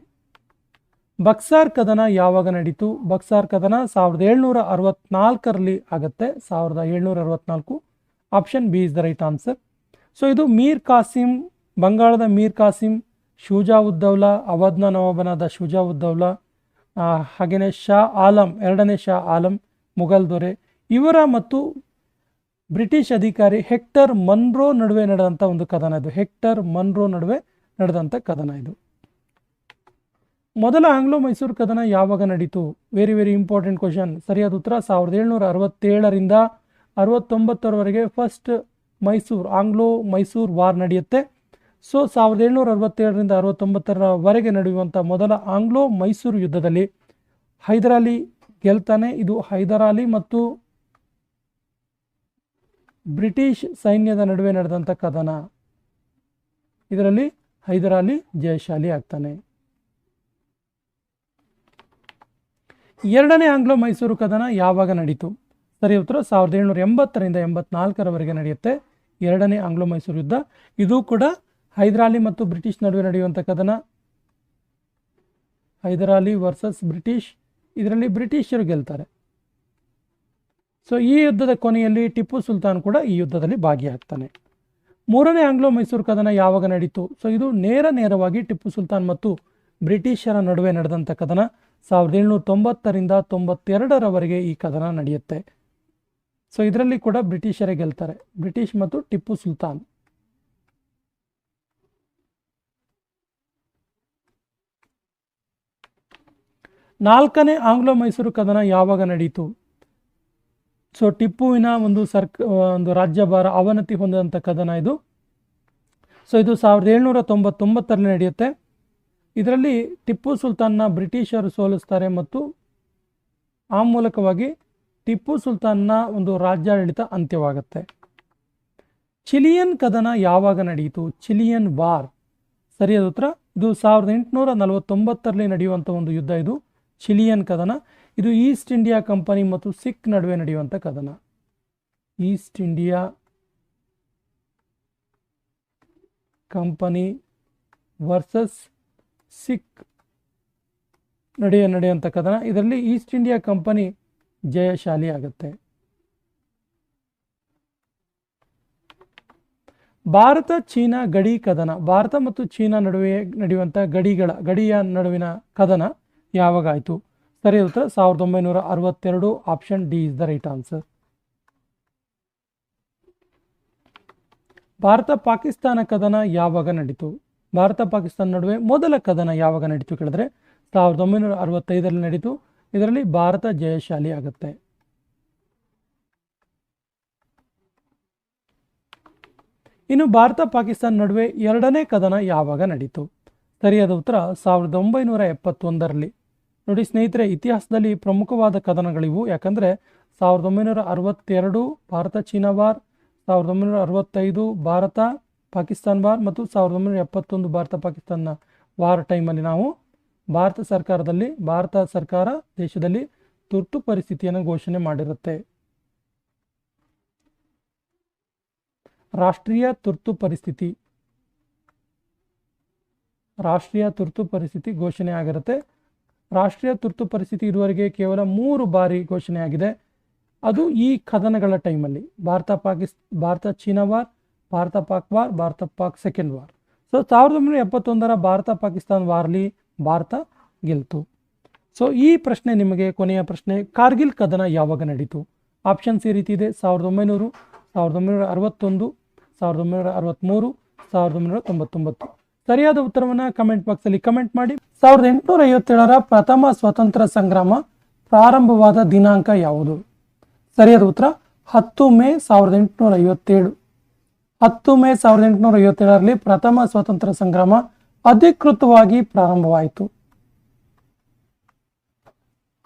ಬಕ್ಸಾರ್ ಕದನ ಯಾವಾಗ ನಡೀತು? ಬಕ್ಸಾರ್ ಕದನ 1764ರಲ್ಲಿ ಆಗುತ್ತೆ. 1764. Option B is the right answer. So ಇದು ಮೀರ್ ಕಾಸಿಂ, ಬಂಗಾಳದ ಮೀರ್ ಕಾಸಿಂ, ಶುಜಾವುದ್ದೌಲಾ, ಅವಧ್ನ ನವಾಬನಾದ ಶುಜಾವುದ್ದೌಲಾ, ಹಾಗೆಯೇ ಶಾ ಆಲಂ, ಎರಡನೇ ಶಾ ಆಲಂ ಮುಘಲ್ ದೊರೆ, ಇವರ ಮತ್ತು ಬ್ರಿಟಿಷ್ ಅಧಿಕಾರಿ ಹೆಕ್ಟರ್ ಮನ್ರೋ ನಡುವೆ ನಡೆದಂಥ ಒಂದು ಕದನ ಇದು. ಹೆಕ್ಟರ್ ಮನ್ರೋ ನಡುವೆ ನಡೆದಂಥ ಕದನ ಇದು. ಮೊದಲ ಆಂಗ್ಲೋ ಮೈಸೂರು ಕದನ ಯಾವಾಗ ನಡೀತು? Very very important question. ಸರಿಯಾದ ಉತ್ತರ 1767ರಿಂದ 69ರವರೆಗೆ ಫಸ್ಟ್ ಆಂಗ್ಲೋ ಮೈಸೂರು ವಾರ್ ನಡೆಯುತ್ತೆ. ಸೊ 1767ರಿಂದ 69ರವರೆಗೆ ನಡೆಯುವಂಥ ಮೊದಲ ಆಂಗ್ಲೋ ಮೈಸೂರು ಯುದ್ಧದಲ್ಲಿ ಹೈದರಾಲಿ ಗೆಲ್ತಾನೆ. ಇದು ಹೈದರಾಲಿ ಮತ್ತು ಬ್ರಿಟಿಷ್ ಸೈನ್ಯದ ನಡುವೆ ನಡೆದಂಥ ಕದನ. ಇದರಲ್ಲಿ ಹೈದರಾಲಿ ಜಯಶಾಲಿ ಆಗ್ತಾನೆ. ಎರಡನೇ ಆಂಗ್ಲೋ ಮೈಸೂರು ಕದನ ಯಾವಾಗ ನಡೀತು? ಸರಿ ಉತ್ತರ 1780ರಿಂದ 84ರವರೆಗೆ ನಡೆಯುತ್ತೆ ಎರಡನೇ ಆಂಗ್ಲೋ ಮೈಸೂರು ಯುದ್ಧ. ಇದು ಕೂಡ ಹೈದರಾಲಿ ಮತ್ತು ಬ್ರಿಟಿಷ್ ನಡುವೆ ನಡೆಯುವಂಥ ಕದನ. Hyder Ali versus British. ಇದರಲ್ಲಿ ಬ್ರಿಟಿಷರು ಗೆಲ್ತಾರೆ. ಸೊ ಈ ಯುದ್ಧದ ಕೊನೆಯಲ್ಲಿ ಟಿಪ್ಪು ಸುಲ್ತಾನ್ ಕೂಡ ಈ ಯುದ್ಧದಲ್ಲಿ ಭಾಗಿಯಾಗ್ತಾನೆ. ಮೂರನೇ ಆಂಗ್ಲೋ ಮೈಸೂರು ಕದನ ಯಾವಾಗ ನಡೀತು? ಸೊ ಇದು ನೇರವಾಗಿ ಟಿಪ್ಪು ಸುಲ್ತಾನ್ ಮತ್ತು ಬ್ರಿಟಿಷರ ನಡುವೆ ನಡೆದಂಥ ಕದನ. 1790ರಿಂದ 92ರವರೆಗೆ ಈ ಕದನ ನಡೆಯುತ್ತೆ. ಸೊ ಇದರಲ್ಲಿ ಕೂಡ ಬ್ರಿಟಿಷರೇ ಗೆಲ್ತಾರೆ, ಬ್ರಿಟಿಷ್ ಮತ್ತು ಟಿಪ್ಪು ಸುಲ್ತಾನ್. 4ನೇ ಆಂಗ್ಲೋ ಮೈಸೂರು ಕದನ ಯಾವಾಗ ನಡೆಯಿತು? ಸೊ ಟಿಪ್ಪುವಿನ ಒಂದು ರಾಜ್ಯಭಾರ ಅವನತಿ ಹೊಂದಿದಂಥ ಕದನ ಇದು. ಸೊ ಇದು 1799ರಲ್ಲಿ ನಡೆಯುತ್ತೆ. ಇದರಲ್ಲಿ ಟಿಪ್ಪು ಸುಲ್ತಾನ್ನ ಬ್ರಿಟಿಷರು ಸೋಲಿಸ್ತಾರೆ ಮತ್ತು ಆ ಮೂಲಕವಾಗಿ ಟಿಪ್ಪು ಸುಲ್ತಾನ್ನ ಒಂದು ರಾಜ್ಯಾಡಳಿತ ಅಂತ್ಯವಾಗುತ್ತೆ. ಚಿಲಿಯನ್ ಕದನ ಯಾವಾಗ ನಡೆಯಿತು? ಚಿಲಿಯನ್ ವಾರ್. ಸರಿಯಾದ ಉತ್ತರ ಇದು 1849ರಲ್ಲಿ ನಡೆಯುವಂಥ ಒಂದು ಯುದ್ಧ ಇದು ಚಿಲಿಯನ್ ಕದನ. ಇದು ಈಸ್ಟ್ ಇಂಡಿಯಾ ಕಂಪನಿ ಮತ್ತು ಸಿಖ್ ನಡುವೆ ನಡೆಯುವಂಥ ಕದನ. East India company versus Sikh ನಡೆಯುವಂಥ ಕದನ. ಇದರಲ್ಲಿ ಈಸ್ಟ್ ಇಂಡಿಯಾ ಕಂಪನಿ ಜಯಶಾಲಿ ಆಗುತ್ತೆ. ಭಾರತ ಚೀನಾ ಗಡಿ ಕದನ. ಭಾರತ ಮತ್ತು ಚೀನಾ ನಡುವೆ ನಡೆಯುವಂಥ ಗಡಿಯ ನಡುವಿನ ಕದನ ಯಾವಾಗ ಆಯಿತು? ಸರಿಯಾದ ಉತ್ತರ 1962. Option D is the right answer. Bharat Pakistan ಕದನ ಯಾವಾಗ ನಡೀತು? ಭಾರತ ಪಾಕಿಸ್ತಾನ ನಡುವೆ ಮೊದಲ ಕದನ ಯಾವಾಗ ನಡೀತು ಕೇಳಿದ್ರೆ 1965ರಲ್ಲಿ ನಡೀತು. ಇದರಲ್ಲಿ ಭಾರತ ಜಯಶಾಲಿ ಆಗುತ್ತೆ. ಇನ್ನು ಭಾರತ ಪಾಕಿಸ್ತಾನ ನಡುವೆ ಎರಡನೇ ಕದನ ಯಾವಾಗ ನಡೀತು? ಸರಿಯಾದ ಉತ್ತರ 1971ರಲ್ಲಿ. ನೋಡಿ ಸ್ನೇಹಿತರೆ, ಇತಿಹಾಸದಲ್ಲಿ ಪ್ರಮುಖವಾದ ಕದನಗಳಿವು. ಯಾಕಂದರೆ 1962 Bharat China war, 1965 Bharat Pakistan war ಮತ್ತು 1971 ಭಾರತ ಪಾಕಿಸ್ತಾನ ವಾರ್ ಟೈಮಲ್ಲಿ ನಾವು ಭಾರತ ಸರ್ಕಾರ ದೇಶದಲ್ಲಿ ತುರ್ತು ಪರಿಸ್ಥಿತಿಯನ್ನು ಘೋಷಣೆ ಮಾಡಿರುತ್ತೆ. ರಾಷ್ಟ್ರೀಯ ತುರ್ತು ಪರಿಸ್ಥಿತಿ ಘೋಷಣೆ ಆಗಿರುತ್ತೆ. ರಾಷ್ಟ್ರೀಯ ತುರ್ತು ಪರಿಸ್ಥಿತಿ ಇದುವರೆಗೆ ಕೇವಲ 3 ಬಾರಿ ಘೋಷಣೆಯಾಗಿದೆ. ಅದು ಈ ಕದನಗಳ ಟೈಮಲ್ಲಿ Bharat China war, Bharat Pak war, Bharat Pak second war. So 1971ರ ಭಾರತ ಪಾಕಿಸ್ತಾನ್ ವಾರ್ಲಿ ಭಾರತ ಗೆಲ್ತು. ಸೊ ಈ ಪ್ರಶ್ನೆ ನಿಮಗೆ ಕೊನೆಯ ಪ್ರಶ್ನೆ, ಕಾರ್ಗಿಲ್ ಕದನ ಯಾವಾಗ ನಡೀತು? ಆಪ್ಷನ್ಸ್ ಈ ರೀತಿ ಇದೆ: 1900, 1961, 1963, 1999. ಸರಿಯಾದ ಉತ್ತರವನ್ನು ಕಮೆಂಟ್ ಬಾಕ್ಸಲ್ಲಿ ಕಮೆಂಟ್ ಮಾಡಿ. 1857ರ ಪ್ರಥಮ ಸ್ವಾತಂತ್ರ್ಯ ಸಂಗ್ರಾಮ ಪ್ರಾರಂಭವಾದ ದಿನಾಂಕ ಯಾವುದು? ಸರಿಯಾದ ಉತ್ತರ 10 ಮೇ 1857. 10 ಮೇ 1857ರಲ್ಲಿ ಪ್ರಥಮ ಸ್ವಾತಂತ್ರ್ಯ ಸಂಗ್ರಾಮ ಅಧಿಕೃತವಾಗಿ ಪ್ರಾರಂಭವಾಯಿತು.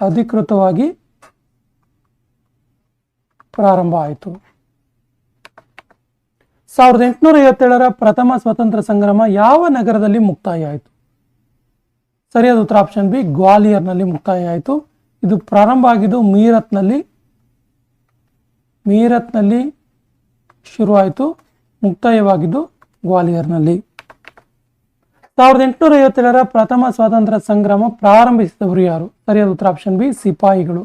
1857ರ ಪ್ರಥಮ ಸ್ವಾತಂತ್ರ್ಯ ಸಂಗ್ರಾಮ ಯಾವ ನಗರದಲ್ಲಿ ಮುಕ್ತಾಯ ಆಯಿತು? ಸರಿಯಾದ ಉತ್ತರ ಆಪ್ಷನ್ ಬಿ, ಗ್ವಾಲಿಯರ್ನಲ್ಲಿ ಮುಕ್ತಾಯ ಆಯಿತು. ಇದು ಪ್ರಾರಂಭ ಆಗಿದ್ದು ಮೀರತ್ನಲ್ಲಿ ಶುರುವಾಯಿತು, ಮುಕ್ತಾಯವಾಗಿದ್ದು ಗ್ವಾಲಿಯರ್ನಲ್ಲಿ. 1857ರ ಪ್ರಥಮ ಸ್ವಾತಂತ್ರ್ಯ ಸಂಗ್ರಾಮ ಪ್ರಾರಂಭಿಸಿದವರು ಯಾರು? ಸರಿಯಾದ ಉತ್ತರ ಆಪ್ಷನ್ ಬಿ, ಸಿಪಾಯಿಗಳು.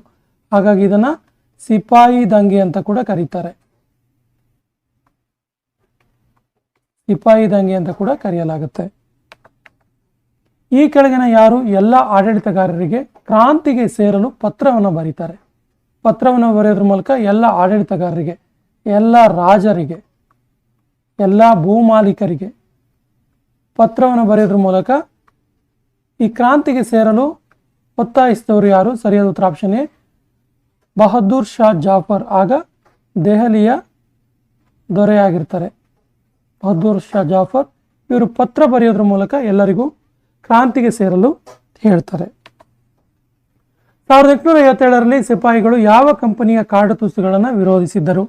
ಹಾಗಾಗಿ ಇದನ್ನ ಸಿಪಾಯಿ ದಂಗೆ ಅಂತ ಕೂಡ ಕರೀತಾರೆ. ಕರೆಯಲಾಗುತ್ತೆ. ಈ ಕೆಳಗಿನ ಯಾರು ಎಲ್ಲ ಆಡಳಿತಗಾರರಿಗೆ ಕ್ರಾಂತಿಗೆ ಸೇರಲು ಪತ್ರವನ್ನು ಬರೀತಾರೆ? ಪತ್ರವನ್ನು ಬರೆಯೋದ್ರ ಮೂಲಕ ಎಲ್ಲ ಆಡಳಿತಗಾರರಿಗೆ, ಎಲ್ಲ ರಾಜರಿಗೆ, ಎಲ್ಲ ಭೂಮಾಲೀಕರಿಗೆ ಪತ್ರವನ್ನು ಬರೆಯೋದ್ರ ಮೂಲಕ ಈ ಕ್ರಾಂತಿಗೆ ಸೇರಲು ಒತ್ತಾಯಿಸಿದವರು ಯಾರು? ಸರಿಯಾದ ಉತ್ತರ ಆಪ್ಷನ್ ಎ, ಬಹದ್ದೂರ್ ಶಾ ಜಾಫರ್. ಆಗ ದೆಹಲಿಯ ದೊರೆಯಾಗಿರ್ತಾರೆ ಬಹದ್ದೂರ್ ಶಾ ಜಾಫರ್. ಇವರು ಪತ್ರ ಬರೆಯೋದ್ರ ಮೂಲಕ ಎಲ್ಲರಿಗೂ ಕ್ರಾಂತಿಗೆ ಸೇರಲು ಹೇಳ್ತಾರೆ. 1857ರಲ್ಲಿ ಸಿಪಾಯಿಗಳು ಯಾವ ಕಂಪನಿಯ ಕಾಡತುಸುಗಳನ್ನು ವಿರೋಧಿಸಿದ್ದರು?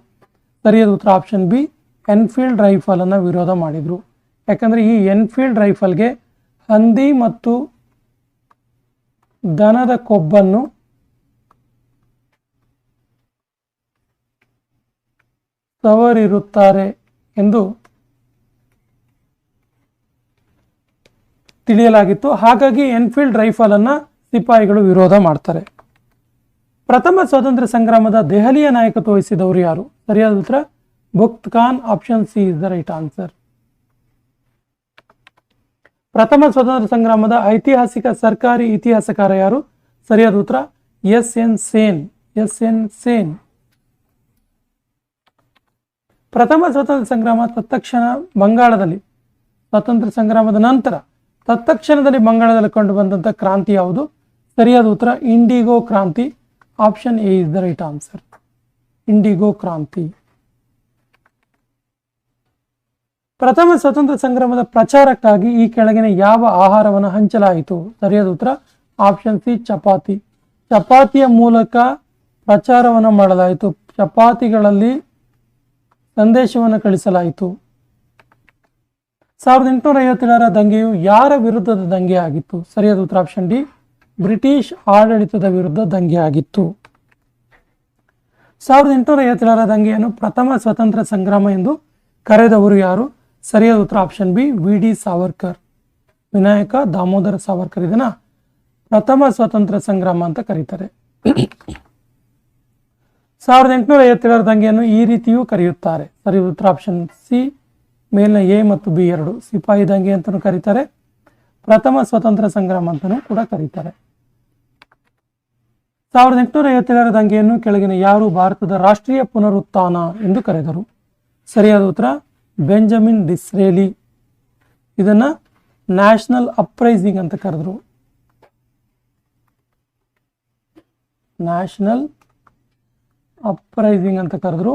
ಸರಿಯಾದ ಉತ್ತರ ಆಪ್ಷನ್ ಬಿ, ಎನ್ಫೀಲ್ಡ್ ರೈಫಲ್ ಅನ್ನು ವಿರೋಧ ಮಾಡಿದರು. ಯಾಕಂದರೆ ಈ ಎನ್ಫೀಲ್ಡ್ ರೈಫಲ್ಗೆ ಹಂದಿ ಮತ್ತು ದನದ ಕೊಬ್ಬನ್ನು ಸವರಿರುತ್ತಾರೆ ಎಂದು ತಿಳಿಯಲಾಗಿತ್ತು. ಹಾಗಾಗಿ ಎನ್ಫೀಲ್ಡ್ ರೈಫಲ್ ಅನ್ನ ಸಿಪಾಯಿಗಳು ವಿರೋಧ ಮಾಡ್ತಾರೆ. ಪ್ರಥಮ ಸ್ವಾತಂತ್ರ್ಯ ಸಂಗ್ರಾಮದ ದೆಹಲಿಯ ನಾಯಕತ್ವ ವಹಿಸಿದವರು ಯಾರು? ಸರಿಯಾದ ಉತ್ತರ Bakht Khan. Option C is the right answer. ಪ್ರಥಮ ಸ್ವಾತಂತ್ರ್ಯ ಸಂಗ್ರಾಮದ ಐತಿಹಾಸಿಕ ಸರ್ಕಾರಿ ಇತಿಹಾಸಕಾರ ಯಾರು? ಸರಿಯಾದ ಉತ್ತರ ಎಸ್.ಎನ್. ಸೇನ್. ಪ್ರಥಮ ಸ್ವಾತಂತ್ರ್ಯ ಸಂಗ್ರಾಮ ತತ್ಕ್ಷಣ ಬಂಗಾಳದಲ್ಲಿ, ಸ್ವಾತಂತ್ರ್ಯ ಸಂಗ್ರಾಮದ ನಂತರ ತತ್ಕ್ಷಣದಲ್ಲಿ ಬಂಗಾಳದಲ್ಲಿ ಕಂಡು ಬಂದಂಥ ಕ್ರಾಂತಿ ಯಾವುದು? ಸರಿಯಾದ ಉತ್ತರ ಇಂಡಿಗೋ ಕ್ರಾಂತಿ. Option A is the right answer. IndiGo ಕ್ರಾಂತಿ. ಪ್ರಥಮ ಸ್ವತಂತ್ರ ಸಂಗ್ರಾಮದ ಪ್ರಚಾರಕ್ಕಾಗಿ ಈ ಕೆಳಗಿನ ಯಾವ ಆಹಾರವನ್ನು ಹಂಚಲಾಯಿತು? ಸರಿಯಾದ ಉತ್ತರ ಆಪ್ಷನ್ ಸಿ ಚಪಾತಿ. ಚಪಾತಿಯ ಮೂಲಕ ಪ್ರಚಾರವನ್ನು ಮಾಡಲಾಯಿತು. ಚಪಾತಿಗಳಲ್ಲಿ ಸಂದೇಶವನ್ನು ಕಳಿಸಲಾಯಿತು. 1857ರ ದಂಗೆಯು ಯಾರ ವಿರುದ್ಧದ ದಂಗೆ ಆಗಿತ್ತು? ಸರಿಯಾದ ಉತ್ತರ ಆಪ್ಷನ್ ಡಿ ಬ್ರಿಟಿಷ್ ಆಡಳಿತದ ವಿರುದ್ಧ ದಂಗೆ ಆಗಿತ್ತು. 1857ರ ದಂಗೆಯನ್ನು ಪ್ರಥಮ ಸ್ವತಂತ್ರ ಸಂಗ್ರಾಮ ಎಂದು ಕರೆದವರು ಯಾರು? ಸರಿಯಾದ ಉತ್ತರ option B V D Savarkar. Vinayak Damodar Savarkar ಇದನ್ನ ಪ್ರಥಮ ಸ್ವತಂತ್ರ ಸಂಗ್ರಾಮ ಅಂತ ಕರೀತಾರೆ. 1857ರ ದಂಗೆಯನ್ನು ಈ ರೀತಿಯೂ ಕರೆಯುತ್ತಾರೆ. ಸರಿಯಾದ ಉತ್ತರ ಆಪ್ಷನ್ ಸಿ ಮೇಲಿನ ಎ ಮತ್ತು ಬಿ ಎರಡು. ಸಿಪಾಯಿ ದಂಗೆ ಅಂತಲೂ ಕರೀತಾರೆ, ಪ್ರಥಮ ಸ್ವತಂತ್ರ ಸಂಗ್ರಾಮ ಅಂತಲೂ ಕೂಡ ಕರೀತಾರೆ. 1857ರ ದಂಗೆಯನ್ನು ಕೆಳಗಿನ ಯಾರು ಭಾರತದ ರಾಷ್ಟ್ರೀಯ ಪುನರುತ್ಥಾನ ಎಂದು ಕರೆದರು? ಸರಿಯಾದ ಉತ್ತರ ಬೆಂಜಮಿನ್ ಡಿಸ್ರೇಲಿ. ಇದನ್ನ ನ್ಯಾಷನಲ್ ಅಪ್ರೈಸಿಂಗ್ ಅಂತ ಕರೆದ್ರು. ನ್ಯಾಷನಲ್ ಅಪ್ರೈಸಿಂಗ್ ಅಂತ ಕರೆದ್ರು.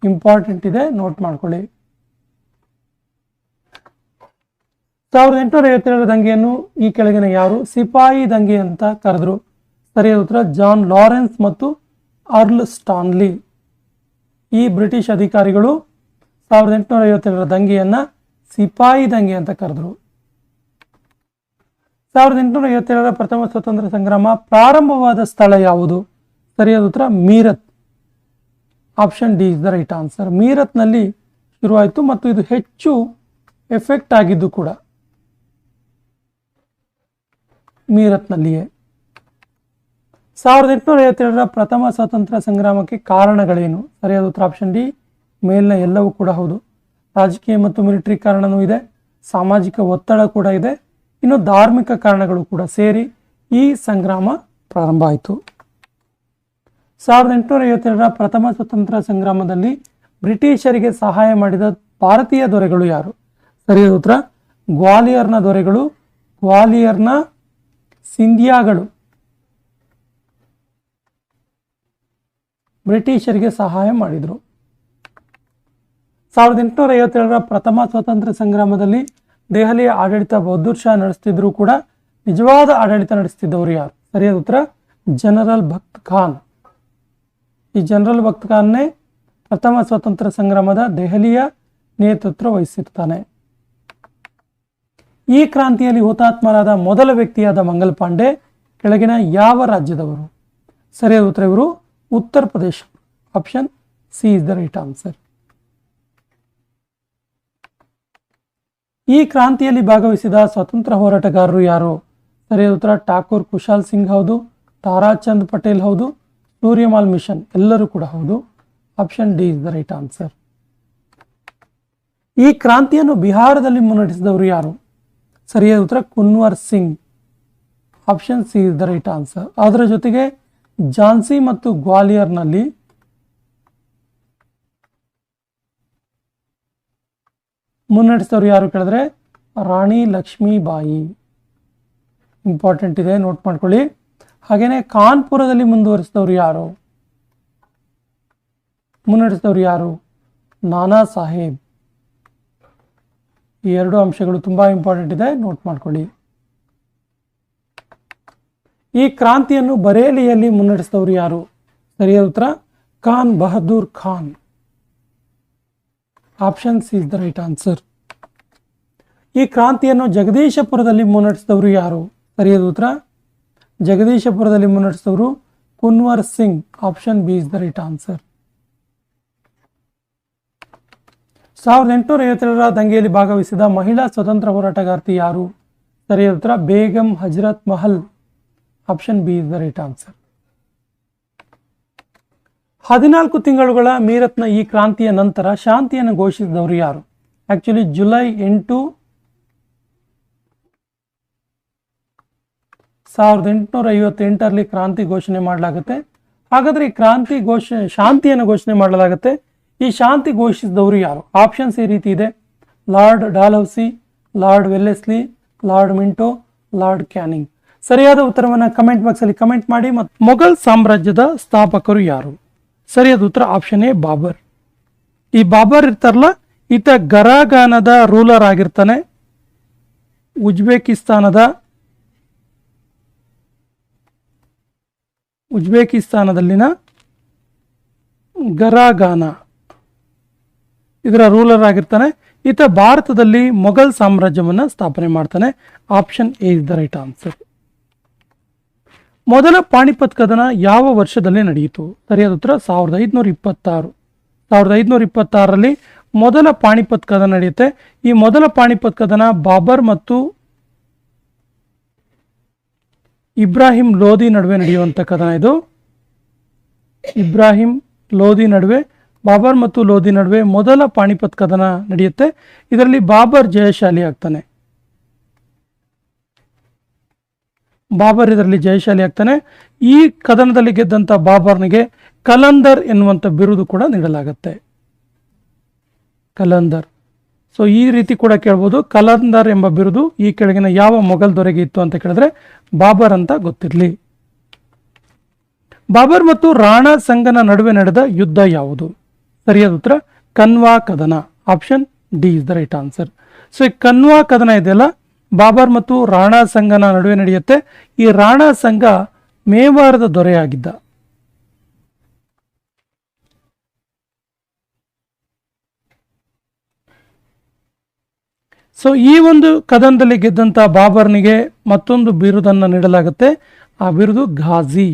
ಇಂಪಾರ್ಟೆಂಟ್ ಇದೆ, ನೋಟ್ ಮಾಡ್ಕೊಳ್ಳಿ. 1857ರ ದಂಗೆಯನ್ನು ಈ ಕೆಳಗಿನ ಯಾರು ಸಿಪಾಯಿ ದಂಗೆ ಅಂತ ಕರೆದ್ರು? ಸರಿಯಾದ ಉತ್ತರ ಜಾನ್ ಲಾರೆನ್ಸ್ ಮತ್ತು ಅರ್ಲ್ ಸ್ಟಾನ್ಲಿ. ಈ ಬ್ರಿಟಿಷ್ ಅಧಿಕಾರಿಗಳು 1857ರ ದಂಗೆಯನ್ನ ಸಿಪಾಯಿ ದಂಗೆ ಅಂತ ಕರೆದ್ರು. 1857ರ ಪ್ರಥಮ ಸ್ವತಂತ್ರ ಸಂಗ್ರಾಮ ಪ್ರಾರಂಭವಾದ ಸ್ಥಳ ಯಾವುದು? ಸರಿಯಾದ ಉತ್ತರ Meerut. Option D is the right answer. ಮೀರತ್ನಲ್ಲಿ ಶುರುವಾಯಿತು ಮತ್ತು ಇದು ಹೆಚ್ಚು ಎಫೆಕ್ಟ್ ಆಗಿದ್ದು ಕೂಡ ಮೀರತ್ನಲ್ಲಿಯೇ. 1857ರ ಪ್ರಥಮ ಸ್ವಾತಂತ್ರ್ಯ ಸಂಗ್ರಾಮಕ್ಕೆ ಕಾರಣಗಳೇನು? ಸರಿಯಾದ ಉತ್ತರ ಆಪ್ಷನ್ ಡಿ ಮೇಲಿನ ಎಲ್ಲವೂ ಕೂಡ ಹೌದು. ರಾಜಕೀಯ ಮತ್ತು ಮಿಲಿಟರಿ ಕಾರಣವೂ ಇದೆ, ಸಾಮಾಜಿಕ ಒತ್ತಡ ಕೂಡ ಇದೆ, ಇನ್ನು ಧಾರ್ಮಿಕ ಕಾರಣಗಳು ಕೂಡ ಸೇರಿ ಈ ಸಂಗ್ರಾಮ ಪ್ರಾರಂಭ ಆಯಿತು. 1857ರ ಪ್ರಥಮ ಸ್ವತಂತ್ರ ಸಂಗ್ರಾಮದಲ್ಲಿ ಬ್ರಿಟಿಷರಿಗೆ ಸಹಾಯ ಮಾಡಿದ ಭಾರತೀಯ ದೊರೆಗಳು ಯಾರು? ಸರಿಯಾದ ಉತ್ತರ ಗ್ವಾಲಿಯರ್ನ ದೊರೆಗಳು, ಗ್ವಾಲಿಯರ್ನ ಸಿಂಧಿಯಾಗಳು ಬ್ರಿಟಿಷರಿಗೆ ಸಹಾಯ ಮಾಡಿದರು. 1857ರ ಪ್ರಥಮ ಸ್ವಾತಂತ್ರ್ಯ ಸಂಗ್ರಾಮದಲ್ಲಿ ದೆಹಲಿಯ ಆಡಳಿತ ಬಹದ್ದೂರ್ ಶಾ ನಡೆಸ್ತಿದ್ರು ಕೂಡ ನಿಜವಾದ ಆಡಳಿತ ನಡೆಸ್ತಿದ್ದವರು ಯಾರು? ಸರಿಯಾದ ಉತ್ತರ ಜನರಲ್ ಭಕ್ತ್ ಖಾನ್. ಈ ಜನರಲ್ ಭಕ್ತ್ ಖಾನ್ನೇ ಪ್ರಥಮ ಸ್ವಾತಂತ್ರ್ಯ ಸಂಗ್ರಾಮದ ದೆಹಲಿಯ ನೇತೃತ್ವ ವಹಿಸಿರ್ತಾನೆ. ಈ ಕ್ರಾಂತಿಯಲ್ಲಿ ಹುತಾತ್ಮರಾದ ಮೊದಲ ವ್ಯಕ್ತಿಯಾದ ಮಂಗಲ್ ಪಾಂಡೆ ಕೆಳಗಿನ ಯಾವ ರಾಜ್ಯದವರು? ಸರಿಯಾದ ಉತ್ತರ ಇವರು Uttar Pradesh. Option C is the right answer. ಈ ಕ್ರಾಂತಿಯಲ್ಲಿ ಭಾಗವಹಿಸಿದ ಸ್ವತಂತ್ರ ಹೋರಾಟಗಾರರು ಯಾರು? ಸರಿಯಾದ ಉತ್ತರ ಠಾಕೂರ್ ಕುಶಾಲ್ ಸಿಂಗ್ ಹೌದು, ತಾರಾಚಂದ್ ಪಟೇಲ್ ಹೌದು, ಸೂರ್ಯಮಾಲ್ ಮಿಷನ್ ಎಲ್ಲರೂ ಕೂಡ ಹೌದು. Option D is the right answer. ಈ ಕ್ರಾಂತಿಯನ್ನು ಬಿಹಾರದಲ್ಲಿ ಮುನ್ನಡೆಸಿದವರು ಯಾರು? ಸರಿಯಾದ ಉತ್ತರ Kunwar Singh. Option C is the right answer. ಅದರ ಜೊತೆಗೆ ಝಾನ್ಸಿ ಮತ್ತು ಗ್ವಾಲಿಯರ್ನಲ್ಲಿ ಮುನ್ನಡೆಸಿದವರು ಯಾರು ಕೇಳಿದ್ರೆ ರಾಣಿ ಲಕ್ಷ್ಮೀಬಾಯಿ. ಇಂಪಾರ್ಟೆಂಟ್ ಇದೆ, ನೋಟ್ ಮಾಡ್ಕೊಳ್ಳಿ. ಹಾಗೇನೆ ಕಾನ್ಪುರದಲ್ಲಿ ಮುನ್ನಡೆಸಿದವರು ಯಾರು? ನಾನಾ ಸಾಹೇಬ್. ಈ ಎರಡು ಅಂಶಗಳು ತುಂಬಾ ಇಂಪಾರ್ಟೆಂಟ್ ಇದೆ, ನೋಟ್ ಮಾಡ್ಕೊಳ್ಳಿ. ಈ ಕ್ರಾಂತಿಯನ್ನು ಬರೇಲಿಯಲ್ಲಿ ಮುನ್ನಡೆಸಿದವರು ಯಾರು? ಸರಿಯಾದ ಉತ್ತರ Khan Bahadur Khan. Option C is the right answer. ಈ ಕ್ರಾಂತಿಯನ್ನು ಜಗದೀಶಪುರದಲ್ಲಿ ಮುನ್ನಡೆಸಿದವರು ಯಾರು? ಸರಿಯಾದ ಉತ್ತರ ಜಗದೀಶಪುರದಲ್ಲಿ ಮುನ್ನಡೆಸಿದವರು Kunwar Singh. Option B is the right answer. 1857ರ ದಂಗೆಯಲ್ಲಿ ಭಾಗವಹಿಸಿದ ಮಹಿಳಾ ಸ್ವತಂತ್ರ ಹೋರಾಟಗಾರ್ತಿ ಯಾರು? ಸರಿಯಾದ ಉತ್ತರ Begum Hazrat Mahal. Option B is the right answer. 14 ತಿಂಗಳುಗಳ ಮೀರತ್ನ ಈ ಕ್ರಾಂತಿಯ ನಂತರ ಶಾಂತಿಯನ್ನು ಘೋಷಿಸಿದವರು ಯಾರು? ಆಕ್ಚುಲಿ ಜುಲೈ 8, 1858ರಲ್ಲಿ ಕ್ರಾಂತಿ ಘೋಷಣೆ ಮಾಡಲಾಗುತ್ತೆ. ಹಾಗಾದ್ರೆ ಈ ಶಾಂತಿಯನ್ನು ಘೋಷಣೆ ಮಾಡಲಾಗುತ್ತೆ. ಈ ಶಾಂತಿ ಘೋಷಿಸಿದವರು ಯಾರು? ಆಪ್ಷನ್ಸ್ ಈ ರೀತಿ ಇದೆ: lord Dalhousie, lord Wellesley, lord Minto, lord canning. ಸರಿಯಾದ ಉತ್ತರವನ್ನು ಕಮೆಂಟ್ ಬಾಕ್ಸ್ ಅಲ್ಲಿ ಕಮೆಂಟ್ ಮಾಡಿ. ಮತ್ತು ಮೊಘಲ್ ಸಾಮ್ರಾಜ್ಯದ ಸ್ಥಾಪಕರು ಯಾರು? ಸರಿಯಾದ ಉತ್ತರ ಆಪ್ಷನ್ ಎ ಬಾಬರ್. ಈ ಬಾಬರ್ ಇರ್ತಾರಲ್ಲ, ಈತ ಗರಾಗಾನದ ರೂಲರ್ ಆಗಿರ್ತಾನೆ. ಉಜ್ಬೇಕಿಸ್ತಾನದಲ್ಲಿನ ಗರಾಗಾನ ಇದರ ರೂಲರ್ ಆಗಿರ್ತಾನೆ. ಈತ ಭಾರತದಲ್ಲಿ ಮೊಘಲ್ ಸಾಮ್ರಾಜ್ಯವನ್ನು ಸ್ಥಾಪನೆ ಮಾಡ್ತಾನೆ. Option A is the right answer. ಮೊದಲ ಪಾಣಿಪತ್ ಕದನ ಯಾವ ವರ್ಷದಲ್ಲಿ ನಡೆಯಿತು? ಸರಿಯಾದ ಉತ್ತರ 1526. 1526ರಲ್ಲಿ ಮೊದಲ ಪಾಣಿಪತ್ ಕದನ ನಡೆಯುತ್ತೆ. ಈ ಮೊದಲ ಪಾಣಿಪತ್ ಕದನ ಬಾಬರ್ ಮತ್ತು ಇಬ್ರಾಹಿಂ ಲೋಧಿ ನಡುವೆ ನಡೆಯುವಂಥ ಕದನ ಇದು. ಬಾಬರ್ ಮತ್ತು ಲೋಧಿ ನಡುವೆ ಮೊದಲ ಪಾಣಿಪತ್ ಕದನ ನಡೆಯುತ್ತೆ. ಇದರಲ್ಲಿ ಬಾಬರ್ ಜಯಶಾಲಿ ಆಗ್ತಾನೆ. ಈ ಕದನದಲ್ಲಿ ಗೆದ್ದಂಥ ಬಾಬರ್ನಿಗೆ ಕಲಂದರ್ ಎನ್ನುವಂಥ ಬಿರುದು ಕೂಡ ನೀಡಲಾಗುತ್ತೆ. ಕಲಂದರ್. ಸೊ ಈ ರೀತಿ ಕೂಡ ಕೇಳ್ಬೋದು. ಕಲಂದರ್ ಎಂಬ ಬಿರುದು ಈ ಕೆಳಗಿನ ಯಾವ ಮೊಘಲ್ ದೊರೆಗೆ ಇತ್ತು ಅಂತ ಕೇಳಿದ್ರೆ ಬಾಬರ್ ಅಂತ ಗೊತ್ತಿರಲಿ. ಬಾಬರ್ ಮತ್ತು ರಾಣಾ ಸಂಗನ ನಡುವೆ ನಡೆದ ಯುದ್ಧ ಯಾವುದು? ಸರಿಯಾದ ಉತ್ತರ ಕನ್ವಾ ಕದನ. Option D is the right answer. So ಈ ಕನ್ವಾ ಕದನ ಇದೆಯಲ್ಲ, ಬಾಬರ್ ಮತ್ತು ರಾಣಾ ಸಂಗನ ನಡುವೆ ನಡೆಯುತ್ತೆ. ಈ ರಾಣಾ ಸಂಗ ಮೇವಾರದ ದೊರೆಯಾಗಿದ್ದ. ಸೊ ಈ ಒಂದು ಕದನದಲ್ಲಿ ಗೆದ್ದಂತ ಬಾಬರ್ನಿಗೆ ಮತ್ತೊಂದು ಬಿರುದನ್ನು ನೀಡಲಾಗುತ್ತೆ. ಆ ಬಿರುದು ಗಾಜಿ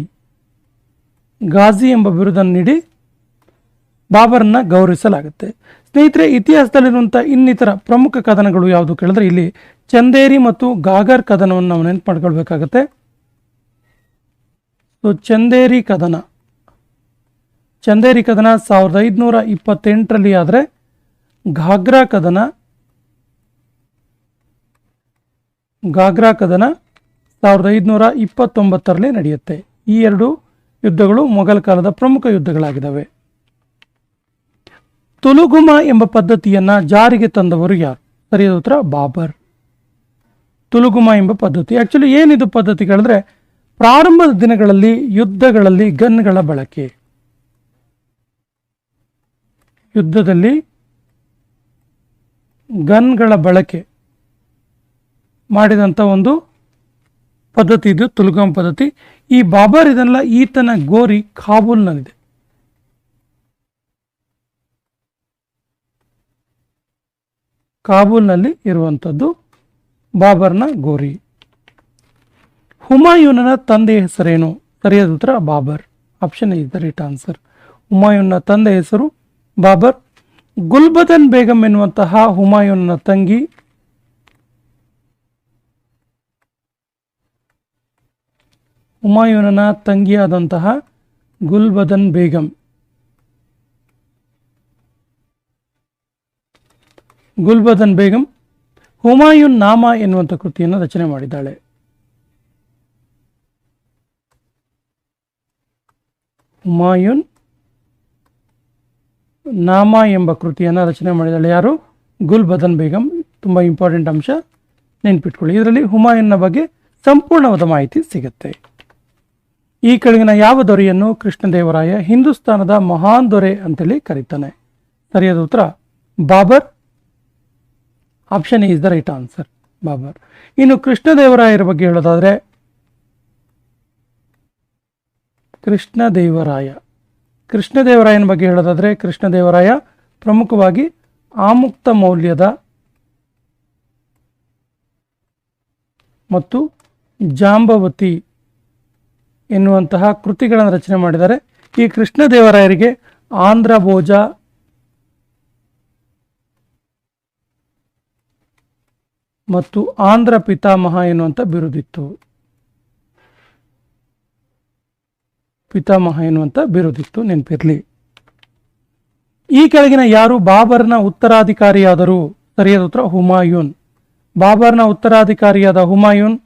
ಎಂಬ ಬಿರುದನ್ನು ನೀಡಿ ಬಾಬರ್ನ ಗೌರವಿಸಲಾಗುತ್ತೆ. ಸ್ನೇಹಿತರೆ, ಇತಿಹಾಸದಲ್ಲಿರುವಂಥ ಇನ್ನಿತರ ಪ್ರಮುಖ ಕದನಗಳು ಯಾವುದು ಕೇಳಿದ್ರೆ ಇಲ್ಲಿ ಚಂದೇರಿ ಮತ್ತು ಗಾಗರ್ ಕದನವನ್ನು ನಾವು ನೆನಪು ಮಾಡ್ಕೊಳ್ಬೇಕಾಗತ್ತೆ. ಸೊ ಚಂದೇರಿ ಕದನ 1528ರಲ್ಲಿ ಆದರೆ ಘಾಗ್ರಾ ಕದನ 1529ರಲ್ಲಿ ನಡೆಯುತ್ತೆ. ಈ ಎರಡು ಯುದ್ಧಗಳು ಮೊಘಲ್ ಕಾಲದ ಪ್ರಮುಖ ಯುದ್ಧಗಳಾಗಿದ್ದಾವೆ. ತುಲುಗುಮ ಎಂಬ ಪದ್ಧತಿಯನ್ನ ಜಾರಿಗೆ ತಂದವರು ಯಾರು? ಸರಿಯಾದ ಉತ್ತರ ಬಾಬರ್. ತುಲುಗುಮ ಎಂಬ ಪದ್ಧತಿ ಆಕ್ಚುಲಿ ಏನಿದು ಪದ್ಧತಿ ಕೇಳಿದ್ರೆ ಪ್ರಾರಂಭದ ದಿನಗಳಲ್ಲಿ ಯುದ್ಧಗಳಲ್ಲಿ ಗನ್ಗಳ ಬಳಕೆ, ಮಾಡಿದಂಥ ಒಂದು ಪದ್ಧತಿ ಇದು ತುಲುಗುಮ ಪದ್ಧತಿ. ಈ ಬಾಬರ್ ಇದನ್ನೆಲ್ಲ ಈತನ ಗೋರಿ ಕಾಬೂಲ್ನಲ್ಲಿದೆ. ಕಾಬೂಲ್ನಲ್ಲಿ ಇರುವಂಥದ್ದು ಬಾಬರ್ನ ಗೋರಿ. ಹುಮಾಯೂನನ ತಂದೆಯ ಹೆಸರೇನು? ಸರಿಯಾದ ಉತ್ತರ Babur. Option is the right answer. ಹುಮಾಯೂನ್ನ ತಂದೆ ಹೆಸರು ಬಾಬರ್. ಗುಲ್ಬದನ್ ಬೇಗಂ ಎನ್ನುವಂತಹ ಹುಮಾಯೂನನ ತಂಗಿ ಹುಮಾಯೂನನ ತಂಗಿಯಾದಂತಹ ಗುಲ್ಬದನ್ ಬೇಗಂ ಹುಮಾಯೂನ್ ನಾಮ ಎನ್ನುವಂಥ ಕೃತಿಯನ್ನು ರಚನೆ ಮಾಡಿದ್ದಾಳೆ. ಹುಮಾಯೂನ್ ನಾಮ ಎಂಬ ಕೃತಿಯನ್ನು ರಚನೆ ಮಾಡಿದ್ದಾಳೆ ಯಾರು? ಗುಲ್ಬದನ್ ಬೇಗಂ. ತುಂಬ ಇಂಪಾರ್ಟೆಂಟ್ ಅಂಶ, ನೆನ್ಪಿಟ್ಕೊಳ್ಳಿ. ಇದರಲ್ಲಿ ಹುಮಾಯೂನ್ನ ಬಗ್ಗೆ ಸಂಪೂರ್ಣವಾದ ಮಾಹಿತಿ ಸಿಗುತ್ತೆ. ಈ ಕೆಳಗಿನ ಯಾವ ದೊರೆಯನ್ನು ಕೃಷ್ಣದೇವರಾಯ ಹಿಂದೂಸ್ತಾನದ ಮಹಾನ್ ದೊರೆ ಅಂತೇಳಿ ಕರೀತಾನೆ? ಸರಿಯಾದ ಉತ್ತರ Babur. Option is the right answer, Babar. ಇನ್ನು ಕೃಷ್ಣದೇವರಾಯರ ಬಗ್ಗೆ ಹೇಳೋದಾದ್ರೆ ಕೃಷ್ಣದೇವರಾಯನ ಬಗ್ಗೆ ಹೇಳೋದಾದ್ರೆ ಕೃಷ್ಣದೇವರಾಯ ಪ್ರಮುಖವಾಗಿ ಆಮುಕ್ತ ಮೌಲ್ಯದ ಮತ್ತು ಜಾಂಬವತಿ ಎನ್ನುವಂತಹ ಕೃತಿಗಳನ್ನು ರಚನೆ ಮಾಡಿದ್ದಾರೆ. ಈ ಕೃಷ್ಣದೇವರಾಯರಿಗೆ ಆಂಧ್ರ ಭೋಜ ಮತ್ತು ಆಂಧ್ರ ಪಿತಾಮಹ ಎನ್ನುವಂಥ ಬಿರುದಿತ್ತು. ನೆನಪಿರಲಿ. ಈ ಕೆಳಗಿನ ಯಾರು ಬಾಬರ್ನ ಉತ್ತರಾಧಿಕಾರಿಯಾದರು? ಸರಿಯಾದ ಉತ್ತರ ಹುಮಾಯೂನ್. ಬಾಬರ್ನ ಉತ್ತರಾಧಿಕಾರಿಯಾದ ಹುಮಾಯೂನ್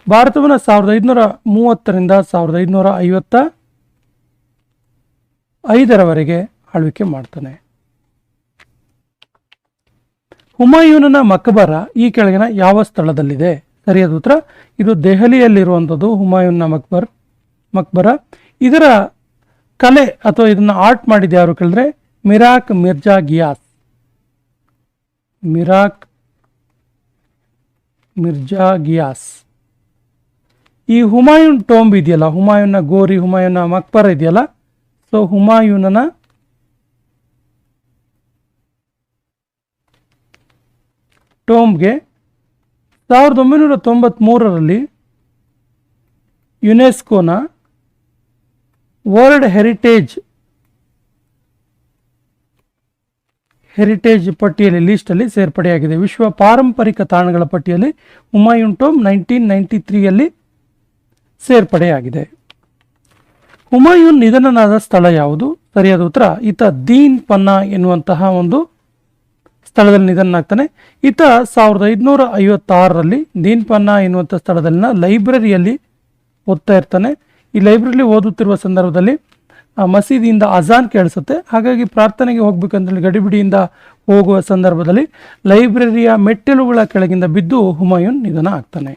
ಭಾರತವನ್ನು 1530ರಿಂದ 1555ರವರೆಗೆ ಆಳ್ವಿಕೆ ಮಾಡ್ತಾನೆ. ಹುಮಾಯೂನನ ಮಕಬರ ಈ ಕೆಳಗಿನ ಯಾವ ಸ್ಥಳದಲ್ಲಿದೆ? ಸರಿಯಾದ ಉತ್ತರ. ಇದು ದೆಹಲಿಯಲ್ಲಿರುವಂಥದ್ದು ಹುಮಾಯೂನ್ನ ಮಕ್ಬರ. ಇದರ ಕಲೆ ಅಥವಾ ಇದನ್ನ ಆರ್ಟ್ ಮಾಡಿದ ಯಾರು ಕೇಳಿದ್ರೆ ಮಿರಾಕ್ ಮಿರ್ಜಾ ಗಿಯಾಸ್. ಈ ಹುಮಾಯೂನ್ ಟೋಂಬ್ ಇದೆಯಲ್ಲ, ಹುಮಾಯೂನ್ನ ಗೋರಿ, ಹುಮಾಯೂನ್ನ ಮಕ್ಬರ ಇದೆಯಲ್ಲ, ಸೊ ಹುಮಾಯೂನನ ಟೋಂಬ್ಗೆ 1993ರಲ್ಲಿ ಯುನೆಸ್ಕೋನ ವರ್ಲ್ಡ್ ಹೆರಿಟೇಜ್ ಪಟ್ಟಿಯಲ್ಲಿ ಲಿಸ್ಟಲ್ಲಿ ಸೇರ್ಪಡೆಯಾಗಿದೆ. ವಿಶ್ವ ಪಾರಂಪರಿಕ ತಾಣಗಳ ಪಟ್ಟಿಯಲ್ಲಿ ಹುಮಾಯೂನ್ ಟೋಂಬ್ 1993ಯಲ್ಲಿ ಸೇರ್ಪಡೆಯಾಗಿದೆ. ಹುಮಾಯೂನ್ ನಿಧನನಾದ ಸ್ಥಳ ಯಾವುದು? ಸರಿಯಾದ ಉತ್ತರ ಈತ ದೀನ್ ಪನ್ನಾ ಎನ್ನುವಂತಹ ಒಂದು ಸ್ಥಳದಲ್ಲಿ ನಿಧನನಾಗ್ತಾನೆ. ಈತ 1556ರಲ್ಲಿ ದೀನ್ ಪನ್ನಾ ಎನ್ನುವಂಥ ಸ್ಥಳದಲ್ಲಿನ ಲೈಬ್ರರಿಯಲ್ಲಿ ಓದ್ತಾ ಇರ್ತಾನೆ. ಈ ಲೈಬ್ರರಿಲಿ ಓದುತ್ತಿರುವ ಸಂದರ್ಭದಲ್ಲಿ ಮಸೀದಿಯಿಂದ ಅಜಾನ್ ಕೇಳಿಸುತ್ತೆ. ಹಾಗಾಗಿ ಪ್ರಾರ್ಥನೆಗೆ ಹೋಗ್ಬೇಕಂತೇಳಿ ಗಡಿಬಿಡಿಯಿಂದ ಹೋಗುವ ಸಂದರ್ಭದಲ್ಲಿ ಲೈಬ್ರರಿಯ ಮೆಟ್ಟಿಲುಗಳ ಕೆಳಗಿಂದ ಬಿದ್ದು ಹುಮಾಯೂನ್ ನಿಧನ ಆಗ್ತಾನೆ.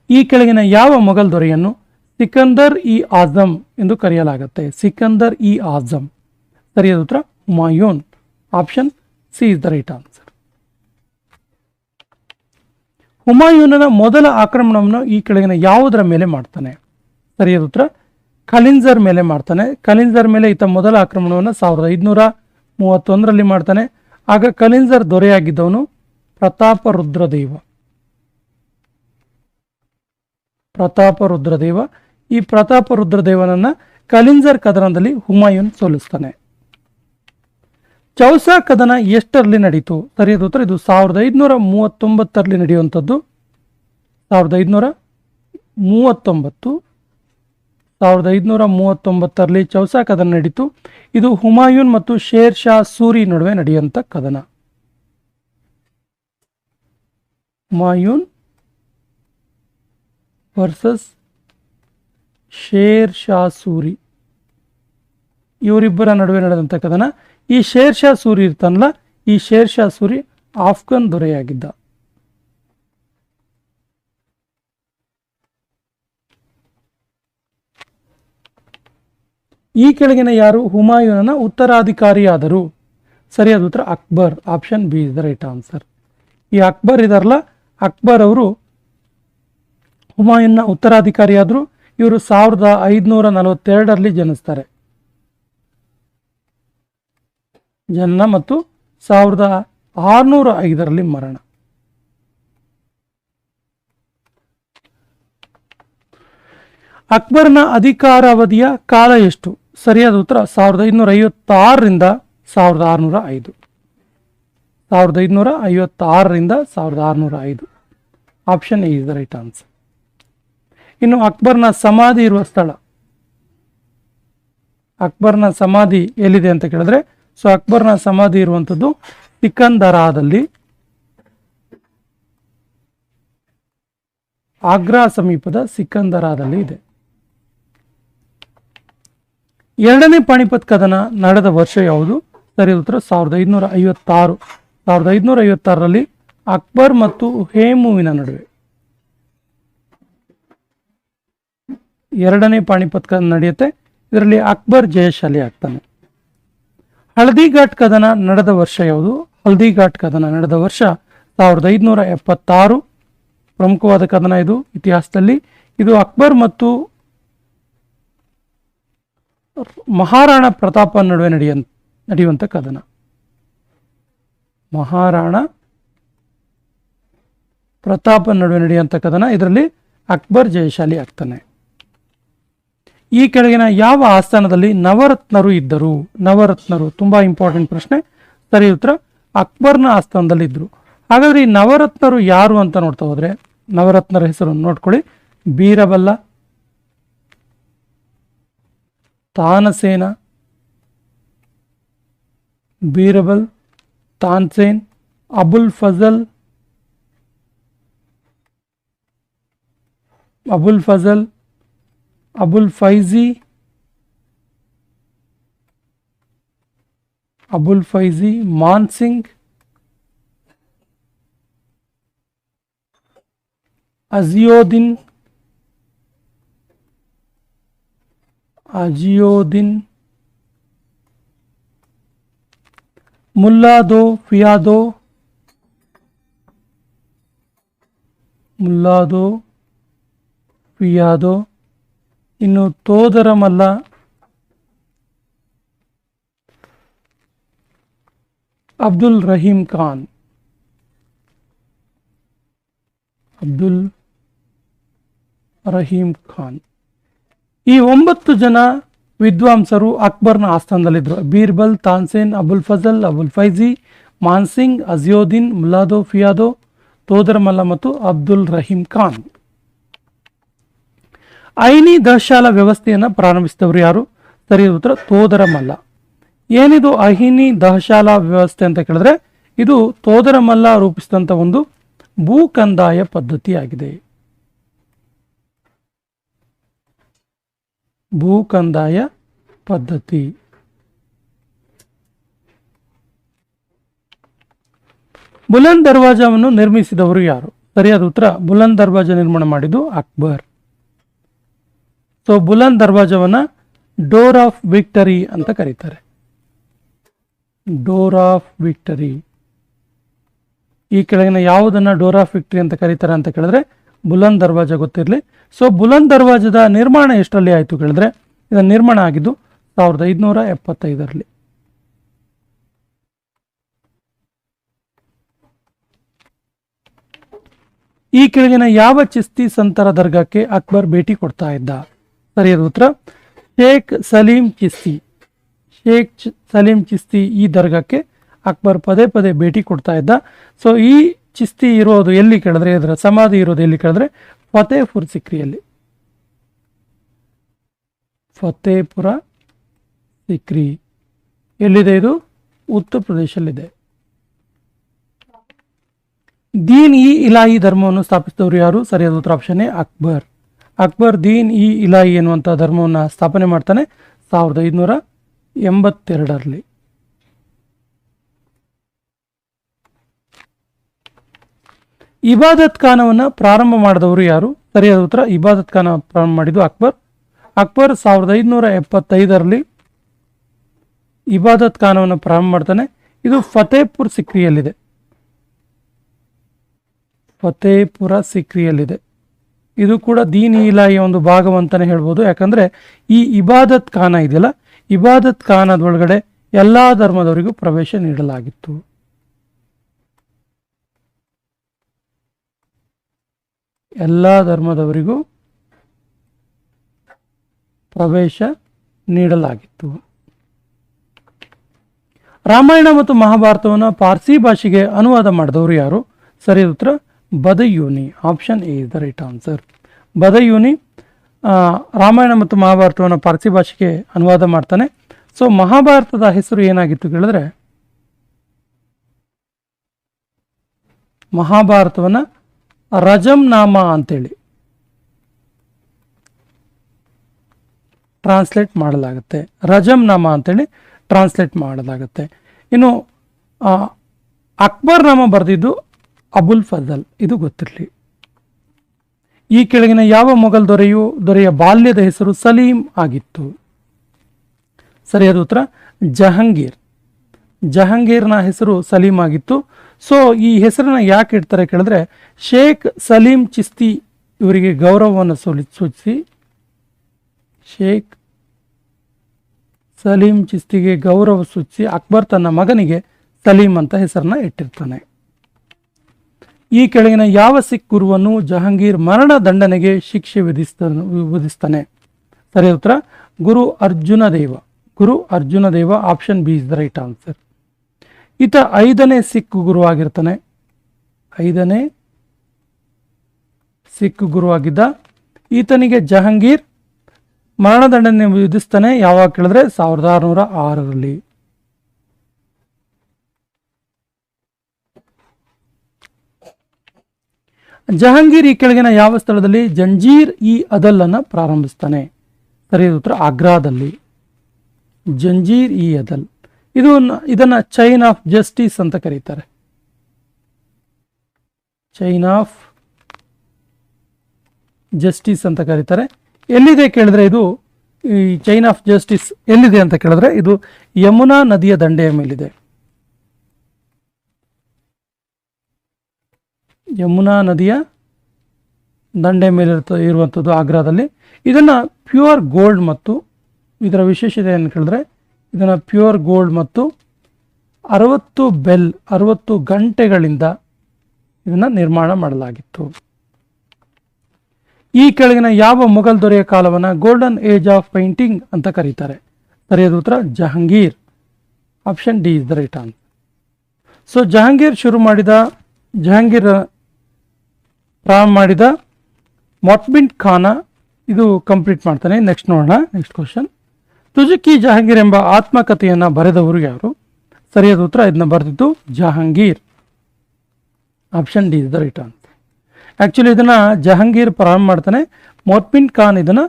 ಈ ಕೆಳಗಿನ ಯಾವ ಮೊಘಲ್ ದೊರೆಯನ್ನು ಸಿಕಂದರ್ ಇ ಆಜಂ ಎಂದು ಕರೆಯಲಾಗುತ್ತೆ? ಸಿಕಂದರ್ ಇ ಆಜಂ. ಸರಿಯಾದ ಉತ್ತರ Humayun. Option C is the right answer. ಹುಮಾಯೂನನ ಮೊದಲ ಆಕ್ರಮಣವನ್ನು ಈ ಕೆಳಗಿನ ಯಾವುದರ ಮೇಲೆ ಮಾಡ್ತಾನೆ? ಸರಿಯಾದ ಉತ್ತರ ಖಲಿಂಜರ್ ಮೇಲೆ ಮಾಡ್ತಾನೆ. ಖಲಿಂಜರ್ ಮೇಲೆ ಈತ ಮೊದಲ ಆಕ್ರಮಣವನ್ನು 1531ರಲ್ಲಿ ಮಾಡ್ತಾನೆ. ಆಗ ಖಲಿಂಜರ್ ದೊರೆಯಾಗಿದ್ದವನು ಪ್ರತಾಪರುದ್ರದೇವ. ಈ ಪ್ರತಾಪರುದ್ರದೇವನನ್ನ ಖಲಿಂಜರ್ ಕದನದಲ್ಲಿ ಹುಮಾಯೂನ್ ಸೋಲಿಸ್ತಾನೆ. ಚೌಸಾ ಕದನ ಎಷ್ಟರಲ್ಲಿ ನಡೀತು? ಸರಿಯಾದ ಉತ್ತರ ಇದು 1539ರಲ್ಲಿ ನಡೆಯುವಂಥದ್ದು. 1539ರಲ್ಲಿ ಚೌಸಾ ಕದನ ನಡೀತು. ಇದು ಹುಮಾಯೂನ್ ಮತ್ತು ಶೇರ್ ಶಾ ಸೂರಿ ನಡುವೆ ನಡೆಯುವಂಥ ಕದನ. ಹುಮಾಯೂನ್ ವರ್ಸಸ್ ಶೇರ್ ಶಾ ಸೂರಿ, ಇವರಿಬ್ಬರ ನಡುವೆ ನಡೆದಂಥ ಕದನ. ಈ ಶೇರ್ ಶಾ ಸೂರಿ ಇರ್ತಾನಲ್ಲ, ಈ ಶೇರ್ ಶಾ ಸೂರಿ ಆಫ್ಘನ್ ದೊರೆಯಾಗಿದ್ದ. ಈ ಕೆಳಗಿನ ಯಾರು ಹುಮಾಯೂನನ ಉತ್ತರಾಧಿಕಾರಿಯಾದರು? ಸರಿಯಾದ ಉತ್ತರ Akbar. Option B is the right answer. ಈ ಅಕ್ಬರ್ ಇದಾರಲ್ಲ, ಅಕ್ಬರ್ ಅವರು ಹುಮಾಯೂನ್ನ ಉತ್ತರಾಧಿಕಾರಿಯಾದರು. ಇವರು 1542ರಲ್ಲಿ ಜನಿಸ್ತಾರೆ. ಜನನ ಮತ್ತು 1605ರಲ್ಲಿ ಮರಣ. ಅಕ್ಬರ್ನ ಅಧಿಕಾರಾವಧಿಯ ಕಾಲ ಎಷ್ಟು? ಸರಿಯಾದ ಉತ್ತರ 1556ರಿಂದ 1605. 1556ರಿಂದ 1605. Option A is the right answer. ಇನ್ನು ಅಕ್ಬರ್ನ ಸಮಾಧಿ ಇರುವ ಸ್ಥಳ, ಅಕ್ಬರ್ನ ಸಮಾಧಿ ಎಲ್ಲಿದೆ ಅಂತ ಕೇಳಿದ್ರೆ, ಸೊ ಅಕ್ಬರ್ನ ಸಮಾಧಿ ಇರುವಂಥದ್ದು ಸಿಕಂದರಾದಲ್ಲಿ, ಆಗ್ರಾ ಸಮೀಪದ ಸಿಕಂದರಾದಲ್ಲಿ ಇದೆ. ಎರಡನೇ ಪಾಣಿಪತ್ ಕದನ ನಡೆದ ವರ್ಷ ಯಾವುದು? ಸರಿಯಾದ ಉತ್ತರ 1556. 1556ರಲ್ಲಿ ಅಕ್ಬರ್ ಮತ್ತು ಹೇಮುವಿನ ನಡುವೆ ಎರಡನೇ ಪಾಣಿಪತ್ ಕದನ ನಡೆಯುತ್ತೆ. ಇದರಲ್ಲಿ ಅಕ್ಬರ್ ಜಯಶಾಲಿ ಆಗ್ತಾನೆ. ಹಳದಿಘಾಟ್ ಕದನ ನಡೆದ ವರ್ಷ ಯಾವುದು? ಹಲ್ದಿಘಾಟ್ ಕದನ ನಡೆದ ವರ್ಷ 1576. ಪ್ರಮುಖವಾದ ಕದನ ಇದು ಇತಿಹಾಸದಲ್ಲಿ. ಇದು ಅಕ್ಬರ್ ಮತ್ತು ಮಹಾರಾಣಾ ಪ್ರತಾಪ ನಡುವೆ ನಡೆಯುವಂಥ ಕದನ. ಮಹಾರಾಣಾ ಪ್ರತಾಪ ನಡುವೆ ನಡೆಯುವಂಥ ಕದನ. ಇದರಲ್ಲಿ ಅಕ್ಬರ್ ಜಯಶಾಲಿ ಆಗ್ತಾನೆ. ಈ ಕೆಳಗಿನ ಯಾವ ಆಸ್ಥಾನದಲ್ಲಿ ನವರತ್ನರು ಇದ್ದರು? ನವರತ್ನರು ತುಂಬಾ ಇಂಪಾರ್ಟೆಂಟ್ ಪ್ರಶ್ನೆ. ಸರಿ ಉತ್ತರ ಅಕ್ಬರ್ನ ಆಸ್ಥಾನದಲ್ಲಿ ಇದ್ರು. ಹಾಗಾದ್ರೆ ಈ ನವರತ್ನರು ಯಾರು ಅಂತ ನೋಡ್ತಾ ಹೋದ್ರೆ, ನವರತ್ನರ ಹೆಸರನ್ನು ನೋಡ್ಕೊಳ್ಳಿ. ಬೀರಬಲ್ಲ, ತಾನಸೇನ, ಬೀರಬಲ್, ತಾನ್ಸೇನ್, ಅಬುಲ್ ಫಜಲ್, ಅಬುಲ್ ಫೈಜಿ, ಮಾನ್ ಸಿಂಗ್, ಅಜಿಯೋದಿನ್ ಅಜಿಯೋದಿನ್ ಮುಲ್ಲಾದೋ ಫಿಯಾದೋ ಮುಲ್ಲಾದೋ ಫಿಯಾದೋ. ಇನ್ನು ತೋದರಮಲ್ಲ ಅಬ್ದುಲ್ ರಹೀಂ ಖಾನ್. ಅಬ್ದುಲ್ ರಹೀಂ ಖಾನ್. ಈ 9 ಜನ ವಿದ್ವಾಂಸರು ಅಕ್ಬರ್ನ ಆಸ್ಥಾನದಲ್ಲಿದ್ದರು. ಬೀರ್ಬಲ್, ತಾನ್ಸೇನ್, ಅಬುಲ್ ಫಜಲ್, ಅಬುಲ್ ಫೈಜಿ, ಮಾನ್ಸಿಂಗ್, ಅಜಿಯೋದಿನ್, ಮುಲ್ಲಾದೋ ಫಿಯಾದೋ, ತೋದರಮಲ್ಲ ಮತ್ತು ಅಬ್ದುಲ್ ರಹೀಂ ಖಾನ್. ಐನಿ ದಹಶಾಲಾ ವ್ಯವಸ್ಥೆಯನ್ನು ಪ್ರಾರಂಭಿಸಿದವರು ಯಾರು? ಸರಿಯಾದ ಉತ್ತರ ತೋದರಮಲ್ಲ. ಏನಿದು ಅಹಿನಿ ದಹಶಾಲಾ ವ್ಯವಸ್ಥೆ ಅಂತ ಕೇಳಿದ್ರೆ ಇದು ತೋದರಮಲ್ಲ ರೂಪಿಸಿದಂಥ ಒಂದು ಭೂಕಂದಾಯ ಪದ್ಧತಿಯಾಗಿದೆ. ಭೂಕಂದಾಯ ಪದ್ಧತಿ. ಬುಲಂದ್ ದರ್ವಾಜವನ್ನು ನಿರ್ಮಿಸಿದವರು ಯಾರು? ಸರಿಯಾದ ಉತ್ತರ ಬುಲಂದ್ ದರ್ವಾಜ ನಿರ್ಮಾಣ ಮಾಡಿದ್ದು ಅಕ್ಬರ್. ಸೊ ಬುಲಂದ್ ದರ್ವಾಜವನ್ನ ಡೋರ್ ಆಫ್ ವಿಕ್ಟರಿ ಅಂತ ಕರೀತಾರೆ. Door of victory. ಈ ಕೆಳಗಿನ ಯಾವುದನ್ನ ಡೋರ್ ಆಫ್ ವಿಕ್ಟರಿ ಅಂತ ಕರೀತಾರೆ ಅಂತ ಕೇಳಿದ್ರೆ ಬುಲಂದ್ ದರ್ವಾಜ ಗೊತ್ತಿರಲಿ. ಸೊ ಬುಲಂದ್ ದರ್ವಾಜದ ನಿರ್ಮಾಣ ಎಷ್ಟರಲ್ಲಿ ಆಯಿತು ಕೇಳಿದ್ರೆ ಇದರ ನಿರ್ಮಾಣ ಆಗಿದ್ದು 1575ರಲ್ಲಿ. ಈ ಕೆಳಗಿನ ಯಾವ ಚಿಸ್ತಿ ಸಂತರ ದರ್ಗಾಕ್ಕೆ ಅಕ್ಬರ್ ಭೇಟಿ ಕೊಡ್ತಾ ಇದ್ದ? ಸರಿಯಾದ ಉತ್ತರ ಶೇಖ್ ಸಲೀಂ ಚಿಸ್ತಿ. ಶೇಖ್ ಸಲೀಂ ಚಿಸ್ತಿ ಈ ದರ್ಗಾಕ್ಕೆ ಅಕ್ಬರ್ ಪದೇ ಪದೇ ಭೇಟಿ ಕೊಡ್ತಾ ಇದ್ದ. ಸೊ ಈ ಚಿಸ್ತಿ ಇರೋದು ಎಲ್ಲಿ ಕೇಳಿದ್ರೆ, ಇದರ ಸಮಾಧಿ ಇರೋದು ಎಲ್ಲಿ ಕೇಳಿದ್ರೆ ಫತೇಪುರ್ ಸಿಕ್ರಿಯಲ್ಲಿ. ಫತೇಪುರ ಸಿಕ್ರಿ ಎಲ್ಲಿದೆ? ಇದು ಉತ್ತರ ಪ್ರದೇಶದಲ್ಲಿದೆ. ದೀನ್ ಇ ಇಲಾಹಿ ಧರ್ಮವನ್ನು ಸ್ಥಾಪಿಸಿದವರು ಯಾರು? ಸರಿಯಾದ ಉತ್ತರ option A Akbar. Akbar Deen E Ilahi ಎನ್ನುವಂಥ ಧರ್ಮವನ್ನು ಸ್ಥಾಪನೆ ಮಾಡ್ತಾನೆ 1582ರಲ್ಲಿ. ಇಬಾದತ್ ಖಾನವನ್ನು ಪ್ರಾರಂಭ ಮಾಡಿದವರು ಯಾರು? ಸರಿಯಾದ ಉತ್ತರ ಇಬಾದತ್ ಖಾನ ಪ್ರಾರಂಭ ಮಾಡಿದ್ದು ಅಕ್ಬರ್. ಅಕ್ಬರ್ 1575ರಲ್ಲಿ ಇಬಾದತ್ ಖಾನವನ್ನು ಪ್ರಾರಂಭ ಮಾಡ್ತಾನೆ. ಇದು ಫತೇಪುರ್ ಸಿಕ್ರಿಯಲ್ಲಿದೆ. ಫತೇಪುರ ಸಿಕ್ರಿಯಲ್ಲಿದೆ. ಇದು ಕೂಡ ದೀನ್ ಇ ಇಲಾಹಿಯ ಒಂದು ಭಾಗವಂತಾನೆ ಹೇಳ್ಬೋದು. ಯಾಕಂದ್ರೆ ಈ ಇಬಾದತ್ ಖಾನ ಇದೆಯಲ್ಲ, ಇಬಾದತ್ ಖಾನದೊಳಗಡೆ ಎಲ್ಲಾ ಧರ್ಮದವರಿಗೂ ಪ್ರವೇಶ ನೀಡಲಾಗಿತ್ತು. ಎಲ್ಲ ಧರ್ಮದವರಿಗೂ ಪ್ರವೇಶ ನೀಡಲಾಗಿತ್ತು. ರಾಮಾಯಣ ಮತ್ತು ಮಹಾಭಾರತವನ್ನು ಪಾರ್ಸಿ ಭಾಷೆಗೆ ಅನುವಾದ ಮಾಡಿದವರು ಯಾರು? ಸರಿಯಾದ ಉತ್ತರ Badayuni. Option A is the right answer. Badayuni Ramayana ಮತ್ತು ಮಹಾಭಾರತವನ್ನು ಪಾರ್ಸಿ ಭಾಷೆಗೆ ಅನುವಾದ ಮಾಡ್ತಾನೆ. ಸೊ ಮಹಾಭಾರತದ ಹೆಸರು ಏನಾಗಿತ್ತು ಕೇಳಿದ್ರೆ ಮಹಾಭಾರತವನ್ನ ರಜಂನಾಮ ಅಂತೇಳಿ ಟ್ರಾನ್ಸ್ಲೇಟ್ ಮಾಡಲಾಗುತ್ತೆ. ರಜಂನಾಮ ಅಂತೇಳಿ ಟ್ರಾನ್ಸ್ಲೇಟ್ ಮಾಡಲಾಗುತ್ತೆ. ಇನ್ನು ಅಕ್ಬರ್ ನಾಮ ಬರೆದಿದ್ದು ಅಬುಲ್ ಫಜಲ್. ಇದು ಗೊತ್ತಿರಲಿ. ಈ ಕೆಳಗಿನ ಯಾವ ಮೊಘಲ್ ದೊರೆಯ ಬಾಲ್ಯದ ಹೆಸರು ಸಲೀಂ ಆಗಿತ್ತು? ಸರಿಯಾದ ಉತ್ತರ ಜಹಂಗೀರ್. ಜಹಂಗೀರ್ನ ಹೆಸರು ಸಲೀಂ ಆಗಿತ್ತು. ಸೊ ಈ ಹೆಸರನ್ನ ಯಾಕೆ ಇಡ್ತಾರೆ ಕೇಳಿದ್ರೆ ಶೇಖ್ ಸಲೀಂ ಚಿಸ್ತಿ ಇವರಿಗೆ ಗೌರವವನ್ನು ಸೂಚಿಸಿ, ಶೇಖ್ ಸಲೀಂ ಚಿಸ್ತಿಗೆ ಗೌರವ ಸೂಚಿಸಿ ಅಕ್ಬರ್ ತನ್ನ ಮಗನಿಗೆ ಸಲೀಂ ಅಂತ ಹೆಸರನ್ನ ಇಟ್ಟಿರ್ತಾನೆ. ಈ ಕೆಳಗಿನ ಯಾವ ಸಿಖ್ ಗುರುವನ್ನು ಜಹಾಂಗೀರ್ ಮರಣ ದಂಡನೆಗೆ ಶಿಕ್ಷೆ ವಿಧಿಸ್ತಾನೆ? ಸರಿಯಾದ ಉತ್ತರ ಗುರು ಅರ್ಜುನ ದೇವ. ಗುರು ಅರ್ಜುನ ದೇವ. Option B is the right answer. ಈತ 5ನೇ ಸಿಖ್ ಗುರು ಆಗಿರ್ತಾನೆ. 5ನೇ ಸಿಖ್ ಗುರು ಆಗಿದ್ದ. ಈತನಿಗೆ ಜಹಾಂಗೀರ್ ಮರಣದಂಡನೆ ವಿಧಿಸ್ತಾನೆ. ಯಾವಾಗ ಕೇಳಿದ್ರೆ 1606ರಲ್ಲಿ. ಜಹಾಂಗೀರ್ ಈ ಕೆಳಗಿನ ಯಾವ ಸ್ಥಳದಲ್ಲಿ ಜಂಜೀರ್ ಇ ಅದಲ್ ಅನ್ನು ಪ್ರಾರಂಭಿಸ್ತಾನೆ? ಸರಿಯಾದ ಉತ್ತರ ಆಗ್ರಾದಲ್ಲಿ. ಜಂಜೀರ್ ಇ ಅದಲ್. ಇದನ್ನ ಚೈನ್ ಆಫ್ ಜಸ್ಟಿಸ್ ಅಂತ ಕರೀತಾರೆ. ಚೈನ್ ಆಫ್ ಜಸ್ಟಿಸ್ ಅಂತ ಕರೀತಾರೆ. ಎಲ್ಲಿದೆ ಕೇಳಿದ್ರೆ ಇದು ಈ ಚೈನ್ ಆಫ್ ಜಸ್ಟಿಸ್ ಎಲ್ಲಿದೆ ಅಂತ ಕೇಳಿದ್ರೆ ಇದು ಯಮುನಾ ನದಿಯ ದಂಡೆಯ ಮೇಲಿದೆ. ಯಮುನಾ ನದಿಯ ದಂಡೆ ಮೇಲೆ ಇರುವಂಥದ್ದು ಆಗ್ರಾದಲ್ಲಿ. ಇದನ್ನು ಪ್ಯೂರ್ ಗೋಲ್ಡ್ ಮತ್ತು ಇದರ ವಿಶೇಷತೆ ಏನು ಕೇಳಿದ್ರೆ ಇದನ್ನು ಪ್ಯೂರ್ ಗೋಲ್ಡ್ ಮತ್ತು 60 ಗಂಟೆಗಳಿಂದ ಇದನ್ನು ನಿರ್ಮಾಣ ಮಾಡಲಾಗಿತ್ತು. ಈ ಕೆಳಗಿನ ಯಾವ ಮೊಘಲ್ ದೊರೆಯ ಕಾಲವನ್ನು ಗೋಲ್ಡನ್ ಏಜ್ ಆಫ್ ಪೇಂಟಿಂಗ್ ಅಂತ ಕರೀತಾರೆ? ಸರಿಯಾದ ಉತ್ತರ Jahangir. Option D is the right answer. So Jahangir ಪ್ರಾರಂಭ ಮಾಡಿದ ಮೊಟ್ಬಿನ್ ಖಾನ ಇದು ಕಂಪ್ಲೀಟ್ ಮಾಡ್ತಾನೆ. ನೆಕ್ಸ್ಟ್ ನೋಡೋಣ. ನೆಕ್ಸ್ಟ್ ಕ್ವಶನ್, ತುಜುಕಿ ಜಹಾಂಗೀರ್ ಎಂಬ ಆತ್ಮಕಥೆಯನ್ನು ಬರೆದವರು ಯಾರು? ಸರಿಯಾದ ಉತ್ತರ ಇದನ್ನ ಬರೆದಿದ್ದು Jahangir. Option D is the right answer. Actually ಇದನ್ನು ಜಹಾಂಗೀರ್ ಪ್ರಾರಂಭ ಮಾಡ್ತಾನೆ, ಮೊಟ್ಬಿನ್ ಖಾನ್ ಇದನ್ನು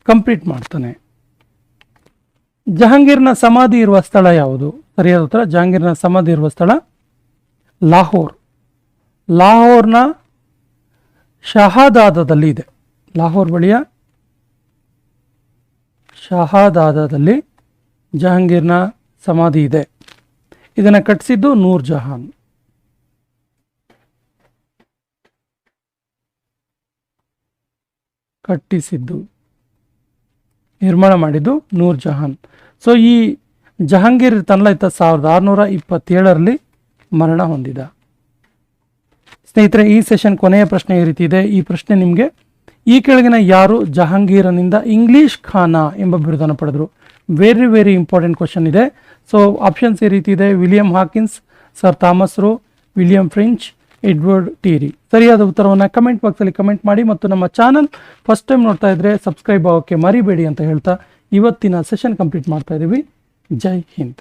ಕಂಪ್ಲೀಟ್ ಮಾಡ್ತಾನೆ. ಜಹಾಂಗೀರ್ನ ಸಮಾಧಿ ಇರುವ ಸ್ಥಳ ಯಾವುದು? ಸರಿಯಾದ ಉತ್ತರ ಜಹಾಂಗೀರ್ನ ಸಮಾಧಿ ಇರುವ ಸ್ಥಳ ಲಾಹೋರ್. ಲಾಹೋರ್ನ ಶಹಾದಾದಲ್ಲಿ ಇದೆ. ಲಾಹೋರ್ ಬಳಿಯ ಶಹಾದಾದಲ್ಲಿ ಜಹಾಂಗೀರ್ನ ಸಮಾಧಿ ಇದೆ. ಇದನ್ನು ಕಟ್ಟಿಸಿದ್ದು ನೂರ್ ಜಹಾನ್. ನಿರ್ಮಾಣ ಮಾಡಿದ್ದು ನೂರ್ ಜಹಾನ್. ಸೊ ಈ ಜಹಾಂಗೀರ್ ತನ್ನ 1627 ಮರಣ ಹೊಂದಿದ. ಸ್ನೇಹಿತರೆ, ಈ ಸೆಷನ್ ಕೊನೆಯ ಪ್ರಶ್ನೆ ಈ ರೀತಿ ಇದೆ. ಈ ಪ್ರಶ್ನೆ ನಿಮಗೆ, ಈ ಕೆಳಗಿನ ಯಾರು ಜಹಾಂಗೀರನಿಂದ ಇಂಗ್ಲಿಷ್ ಖಾನ ಎಂಬ ಬಿರುದನ್ನು ಪಡೆದರು? ವೆರಿ ವೆರಿ ಇಂಪಾರ್ಟೆಂಟ್ ಕ್ವಶನ್ ಇದೆ. ಸೊ ಆಪ್ಷನ್ಸ್ ಈ ರೀತಿ ಇದೆ: William Hawkins, sir Thomas Roe, William French, Edward Terry. ಸರಿಯಾದ ಉತ್ತರವನ್ನು ಕಮೆಂಟ್ ಬಾಕ್ಸಲ್ಲಿ ಕಮೆಂಟ್ ಮಾಡಿ ಮತ್ತು ನಮ್ಮ ಚಾನಲ್ ಫಸ್ಟ್ ಟೈಮ್ ನೋಡ್ತಾ ಇದ್ರೆ ಸಬ್ಸ್ಕ್ರೈಬ್ ಆಗೋಕ್ಕೆ ಮರಿಬೇಡಿ ಅಂತ ಹೇಳ್ತಾ ಇವತ್ತಿನ ಸೆಷನ್ ಕಂಪ್ಲೀಟ್ ಮಾಡ್ತಾ ಇದ್ದೀವಿ. ಜೈ ಹಿಂದ್.